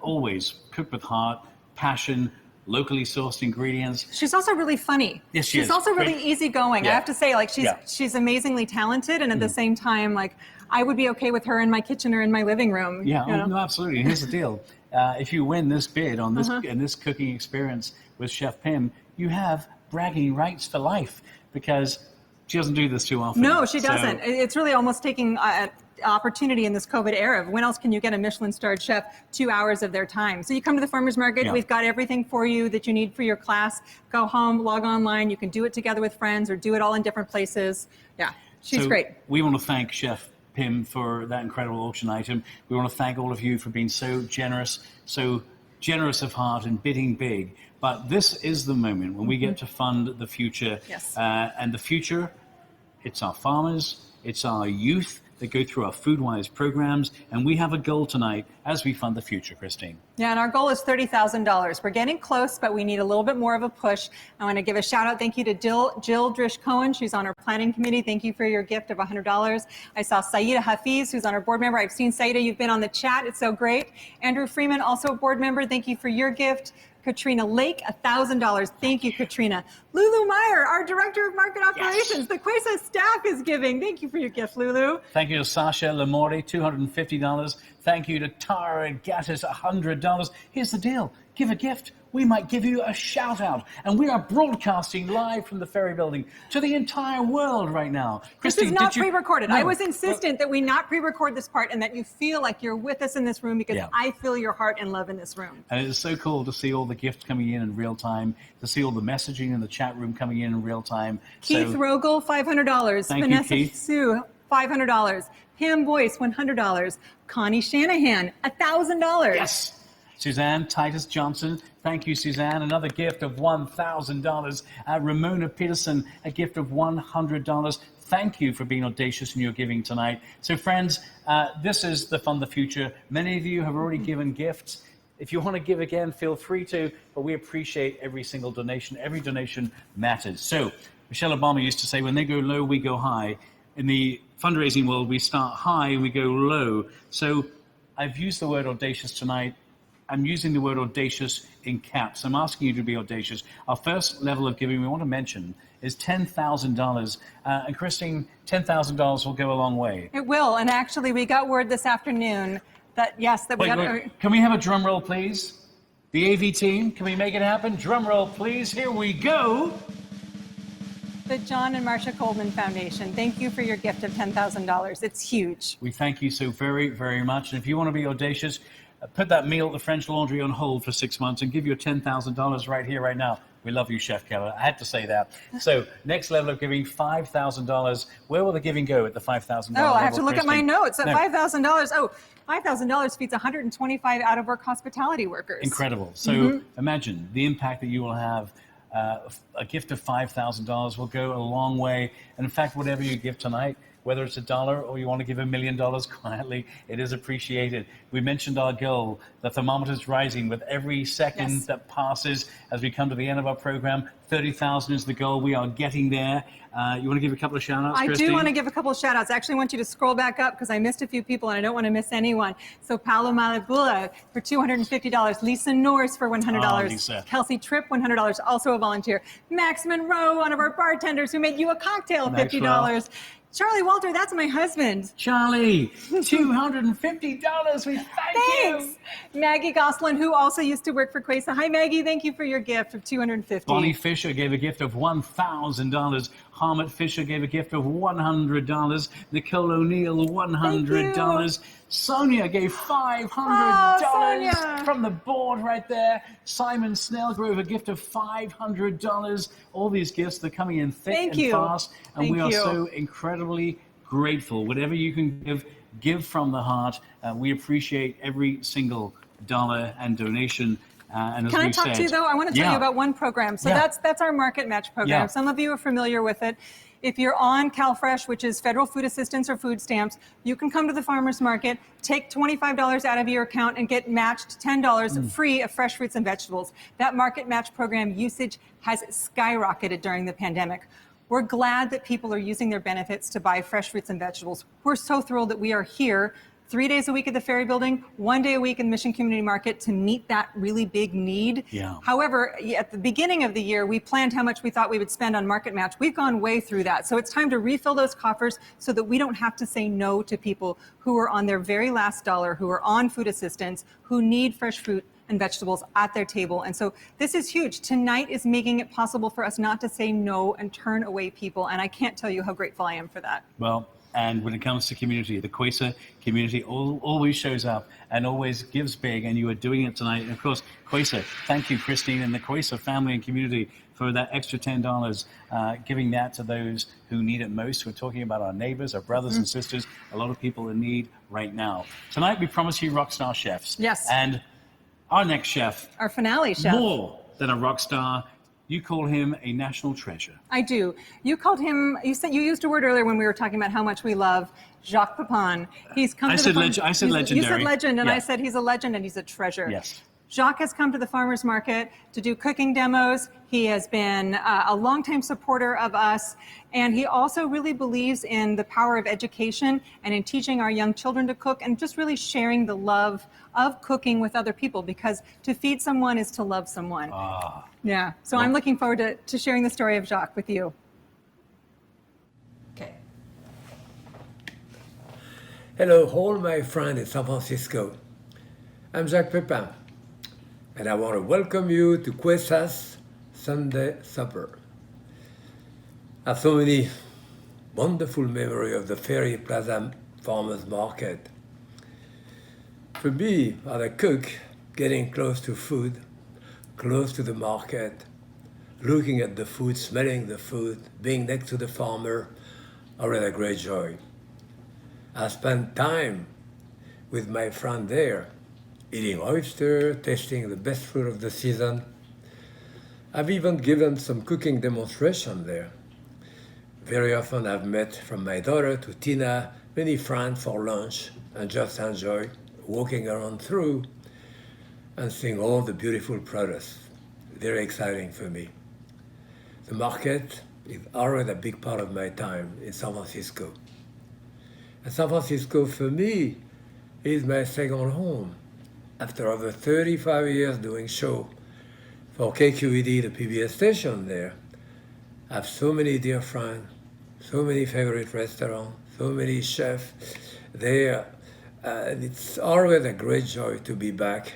always cooked with heart, passion, locally sourced ingredients. she's also really funny. Yes, she is. She's also really easygoing. Yeah. I have to say, like, she's amazingly talented, and at the same time, like, I would be okay with her in my kitchen or in my living room. Yeah, you know? no, absolutely. And here's the deal. If you win this bid on this in this cooking experience with Chef Pim, you have bragging rights for life, because she doesn't do this too often. No, she So- doesn't. It's really almost taking opportunity in this COVID era. When else can you get a Michelin-starred chef 2 hours of their time? So you come to the farmer's market, Yeah. we've got everything for you that you need for your class. Go home, log online, you can do it together with friends or do it all in different places. Yeah, she's So great. We want to thank Chef Pim for that incredible auction item. We want to thank all of you for being so generous of heart and bidding big. But this is the moment when we get to fund the future. Yes. And the future, it's our farmers, it's our youth that go through our FoodWise programs, and we have a goal tonight as we fund the future, Christine. Yeah, and our goal is $30,000. We're getting close, but we need a little bit more of a push. I want to give a shout out, thank you to Jill Drish-Cohen. She's on our planning committee. Thank you for your gift of $100. I saw Saida Hafiz, who's on our board member. I've seen Saida, you've been on the chat. It's so great. Andrew Freeman, also a board member. Thank you for your gift. Katrina Lake, $1,000. Thank you, Katrina. Lulu Meyer, our Director of Market Operations. The CUESA staff is giving. Thank you for your gift, Lulu. Thank you to Sasha Lamorte, $250. Thank you to Tara Gattis, $100. Here's the deal. Give a gift. We might give you a shout out. And we are broadcasting live from the Ferry Building to the entire world right now. This Christine, is not did you- pre-recorded. No. I was insistent that we not pre-record this part and that you feel like you're with us in this room, because Yeah. I feel your heart and love in this room. And it is so cool to see all the gifts coming in real time, to see all the messaging in the chat room coming in real time. Keith So, Rogel, $500. Thank you, Vanessa Keith. Sue, $500. Pam Boyce, $100. Connie Shanahan, $1,000. Yes. Suzanne Titus Johnson, thank you, Suzanne. Another gift of $1,000. Ramona Peterson, a gift of $100. Thank you for being audacious in your giving tonight. So, friends, this is the Fund the Future. Many of you have already given gifts. If you want to give again, feel free to, but we appreciate every single donation. Every donation matters. So, Michelle Obama used to say, when they go low, we go high. In the fundraising world, we start high and we go low. So, I've used the word audacious tonight. I'm using the word audacious in caps. I'm asking you to be audacious. Our first level of giving we want to mention is $10,000. And Christine, $10,000 will go a long way. It will. And actually, we got word this afternoon that, yes, that we got... Wait. Can we have a drum roll, please? The AV team, can we make it happen? Drum roll, please. Here we go. The John and Marcia Coleman Foundation. Thank you for your gift of $10,000. It's huge. We thank you so very, very much. And if you want to be audacious, put that meal at the French Laundry on hold for 6 months and give your $10,000 right here, right now. We love you, Chef Keller. I had to say that. So, next level of giving, $5,000. Where will the giving go at the $5,000 Oh, level, I have to look at my Christine? notes. At No. $5,000. Oh, $5,000 feeds 125 out-of-work hospitality workers. Incredible. So imagine the impact that you will have. A gift of $5,000 will go a long way. And in fact, whatever you give tonight, whether it's $1 or you want to give $1 million quietly, it is appreciated. We mentioned our goal. The thermometer's rising with every second that passes as we come to the end of our program. 30,000 is the goal. We are getting there. You want to give a couple of shout outs, I Christine? do want to give a couple of shout outs. I actually want you to scroll back up because I missed a few people and I don't want to miss anyone. So Paolo Malabula for $250. Lisa Norris for $100. Lisa. Kelsey Tripp, $100, also a volunteer. Max Monroe, one of our bartenders who made you a cocktail, $50. Maxwell. Charlie Walter, that's my husband. Charlie, $250. We thank Thanks. you. Maggie Goslin, who also used to work for CUESA. Hi, Maggie. Thank you for your gift of $250. Bonnie Fisher gave a gift of $1,000. Harmit Fisher gave a gift of $100. Nicole O'Neill, $100. Sonia gave $500 from the board right there. Simon Snell gave a gift of $500. All these gifts, they're coming in thick Thank and you. fast. And Thank we are you. so incredibly grateful. Whatever you can give, give from the heart. We appreciate every single dollar and donation. And as Can I we've talk said, to you though? I want to tell you about one program. So that's our Market Match program. Yeah. Some of you are familiar with it. If you're on CalFresh, which is federal food assistance or food stamps, you can come to the farmer's market, take $25 out of your account and get matched $10 free of fresh fruits and vegetables. That Market Match program usage has skyrocketed during the pandemic. We're glad that people are using their benefits to buy fresh fruits and vegetables. We're so thrilled that we are here 3 days a week at the Ferry Building, 1 day a week in Mission Community Market to meet that really big need. Yeah. However, at the beginning of the year, we planned how much we thought we would spend on Market Match. We've gone way through that. So it's time to refill those coffers so that we don't have to say no to people who are on their very last dollar, who are on food assistance, who need fresh fruit and vegetables at their table. And so this is huge. Tonight is making it possible for us not to say no and turn away people. And I can't tell you how grateful I am for that. Well, and when it comes to community, the CUESA community always shows up and always gives big, and you are doing it tonight. And of course, CUESA, thank you, Christine, and the CUESA family and community for that extra $10, giving that to those who need it most. We're talking about our neighbors, our brothers and sisters, a lot of people in need right now. Tonight, we promise you rock star chefs. Yes. And our next chef, our finale chef, more than a rock star. You call him a national treasure. I do. You called him, you used a word earlier when we were talking about how much we love Jacques Pepin. He's come I to said the I said legendary. You said legend, and Yeah. I said he's a legend and he's a treasure. Yes. Jacques has come to the farmers market to do cooking demos. He has been a longtime supporter of us, and he also really believes in the power of education and in teaching our young children to cook and just really sharing the love of cooking with other people, because to feed someone is to love someone. Yeah, so I'm looking forward to sharing the story of Jacques with you. Okay. Hello, all my friends in San Francisco. I'm Jacques Pepin, and I want to welcome you to CUESA's Sunday Supper. I have so many wonderful memories of the Ferry Plaza Farmers Market. For me, as a cook, getting close to food, close to the market, looking at the food, smelling the food, being next to the farmer, already a great joy. I spent time with my friend there, eating oyster, tasting the best fruit of the season. I've even given some cooking demonstration there. Very often I've met from my daughter to Tina, many friends for lunch, and just enjoy walking around through and seeing all the beautiful products. Very exciting for me. The market is already a big part of my time in San Francisco. And San Francisco, for me, is my second home. After over 35 years doing show for KQED, the PBS station there, I have so many dear friends, so many favorite restaurants, so many chefs there. And it's always a great joy to be back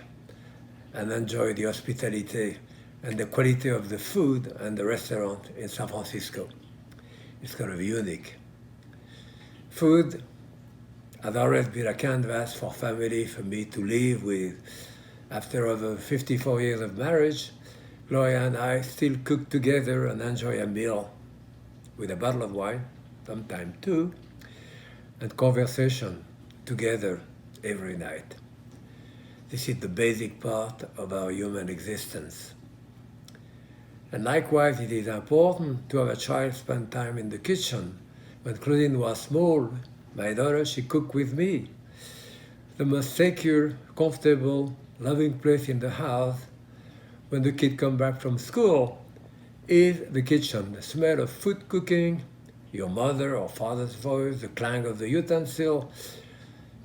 and enjoy the hospitality and the quality of the food and the restaurant in San Francisco. It's kind of unique. Food has always been a canvas for family for me to live with. After over 54 years of marriage, Gloria and I still cook together and enjoy a meal with a bottle of wine, sometimes two, and conversation together every night. This is the basic part of our human existence. And likewise, it is important to have a child spend time in the kitchen. When Claudine was small, my daughter, she cooked with me. The most secure, comfortable, loving place in the house when the kid comes back from school is the kitchen. The smell of food cooking, your mother or father's voice, the clang of the utensil,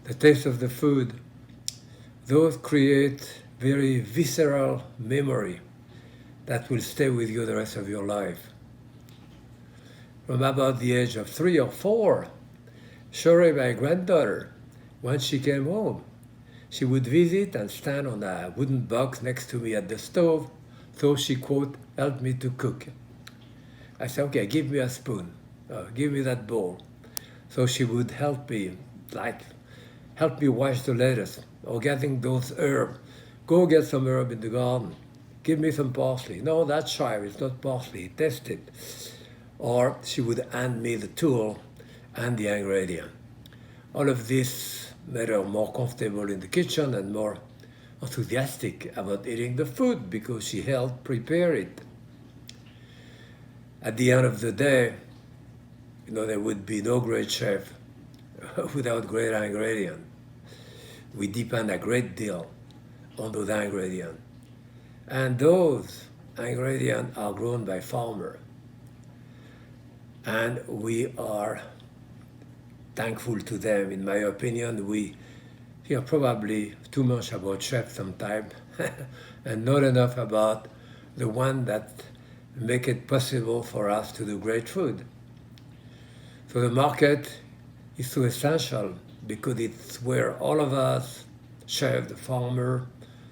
the taste of the food, those create very visceral memory that will stay with you the rest of your life. From about the age of 3 or 4, Shore, my granddaughter, when she came home, she would visit and stand on a wooden box next to me at the stove, so she, quote, helped me to cook. I said, okay, give me a spoon, give me that bowl. So she would help me, help me wash the lettuce, or getting those herbs. Go get some herb in the garden. Give me some parsley. No, that's chive, it's not parsley, test it. Or she would hand me the tool and the ingredient. All of this made her more comfortable in the kitchen and more enthusiastic about eating the food because she helped prepare it. At the end of the day, there would be no great chef without great ingredient. We depend a great deal on those ingredients. And those ingredients are grown by farmers. And we are thankful to them. In my opinion, we hear probably too much about chefs sometimes and not enough about the one that make it possible for us to do great food. So the market is so essential because it's where all of us, chef, the farmer,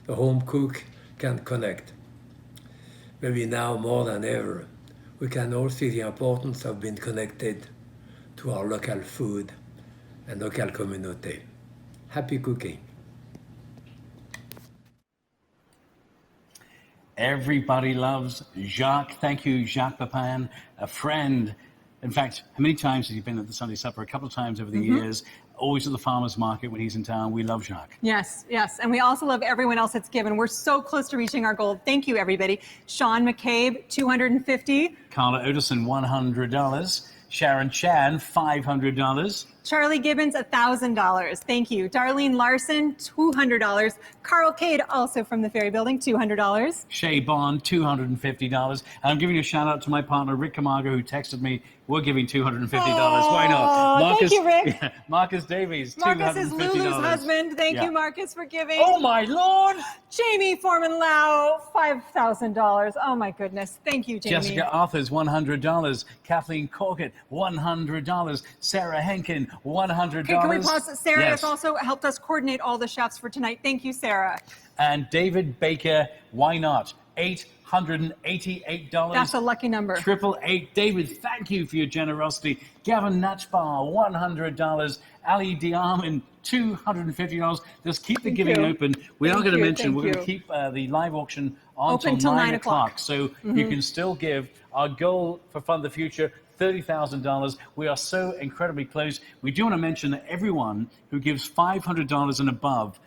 the home cook, can connect. Maybe now more than ever, we can all see the importance of being connected to our local food and local community. Happy cooking. Everybody loves Jacques. Thank you, Jacques Pepin, a friend. In fact, how many times has he been at the Sunday Supper? A couple of times over the years. Always at the farmer's market when he's in town. We love Jacques. Yes, yes. And we also love everyone else that's given. We're so close to reaching our goal. Thank you, everybody. Sean McCabe, $250. Carla Odison, $100. Sharon Chan, $500. Charlie Gibbons, $1,000. Thank you. Darlene Larson, $200. Carl Cade, also from the Ferry Building, $200. Shay Bond, $250. And I'm giving a shout out to my partner, Rick Camargo, who texted me, we're giving $250. Why not? Thank you, Rick. Marcus Davies, Marcus $250. is Lulu's husband. Thank you, Marcus, for giving. Oh, my Lord. Jamie Foreman Lau, $5,000. Oh, my goodness. Thank you, Jamie. Jessica Arthurs, $100. Kathleen Corkett, $100. Sarah Henkin, $100. Okay, can we pause? Sarah Yes. has also helped us coordinate all the chefs for tonight. Thank you, Sarah. And David Baker, why not? $888. That's a lucky number. 888. David, thank you for your generosity. Gavin Natchbar, $100. Ali Diarmin, $250. Just keep the giving open. We are going to mention we're going to keep the live auction on until 9 o'clock. So you can still give. Our goal for Fund the Future, $30,000. We are so incredibly close. We do want to mention that everyone who gives $500 and above,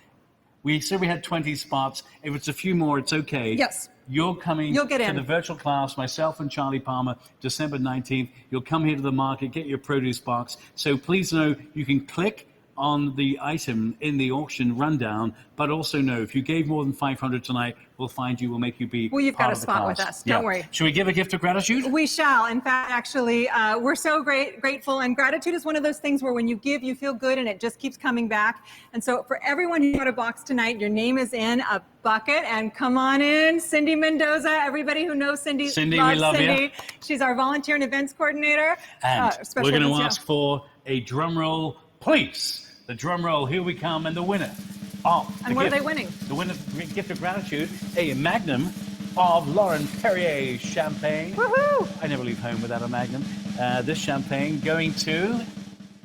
we said we had 20 spots. If it's a few more, it's okay. Yes. You're coming You'll get to in. the virtual class, myself and Charlie Palmer, December 19th. You'll come here to the market, get your produce box. So please know you can click on the item in the auction rundown, but also know if you gave more than $500 tonight, we'll find you, we'll make you be Well, you've got part a of the spot class. with us. Don't worry. Should we give a gift of gratitude? We shall. In fact, actually, we're so grateful. And gratitude is one of those things where when you give, you feel good and it just keeps coming back. And so for everyone who got a box tonight, your name is in a bucket. And come on in, Cindy Mendoza. Everybody who knows Cindy, Cindy, loves we love Cindy. you. She's our volunteer and events coordinator. And special we're going to events, ask for a drum roll, please. The drum roll, here we come, and the winner of And what are they winning? The winner gift of gratitude, a Magnum of Lauren Perrier champagne. Woohoo! I never leave home without a Magnum. This champagne going to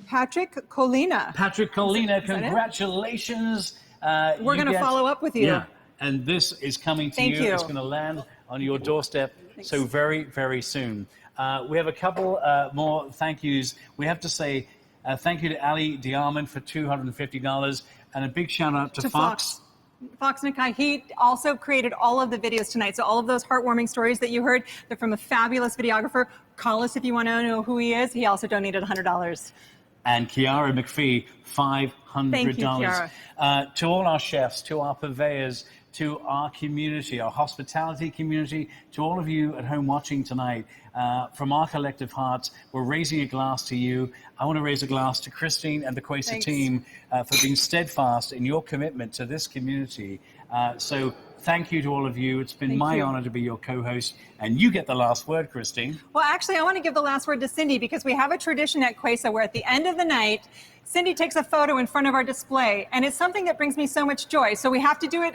Patrick Colina. Patrick Colina. Is that it? Congratulations. We're going to follow up with you. Yeah, and this is coming to Thank you. It's going to land on your doorstep so very, very soon. We have a couple more thank yous. We have to say thank you to Ali Diarmin for $250, and a big shout out to Fox. Fox Nakai. He also created all of the videos tonight. So all of those heartwarming stories that you heard, they're from a fabulous videographer. Call us if you want to know who he is. He also donated $100. And Kiara McPhee, $500. Thank you, Kiara. To all our chefs, to our purveyors, to our community, our hospitality community, to all of you at home watching tonight, from our collective hearts, we're raising a glass to you. I want to raise a glass to Christine and the CUESA team for being steadfast in your commitment to this community. So thank you to all of you. It's been my honor to be your co-host, and you get the last word, Christine. Well, actually, I want to give the last word to Cindy because we have a tradition at CUESA where at the end of the night, Cindy takes a photo in front of our display, and it's something that brings me so much joy. So we have to do it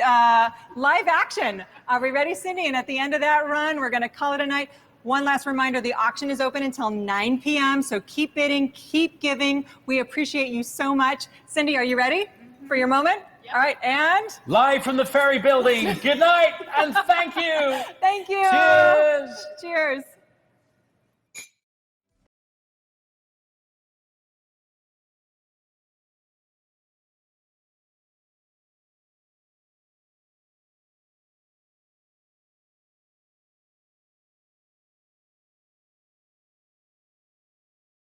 live action. Are we ready, Cindy? And at the end of that run, we're going to call it a night. One last reminder, the auction is open until 9 p.m., so keep bidding, keep giving. We appreciate you so much. Cindy, are you ready for your moment? All right, and... Live from the Ferry Building. Good night, and thank you. Thank you. Cheers. Cheers.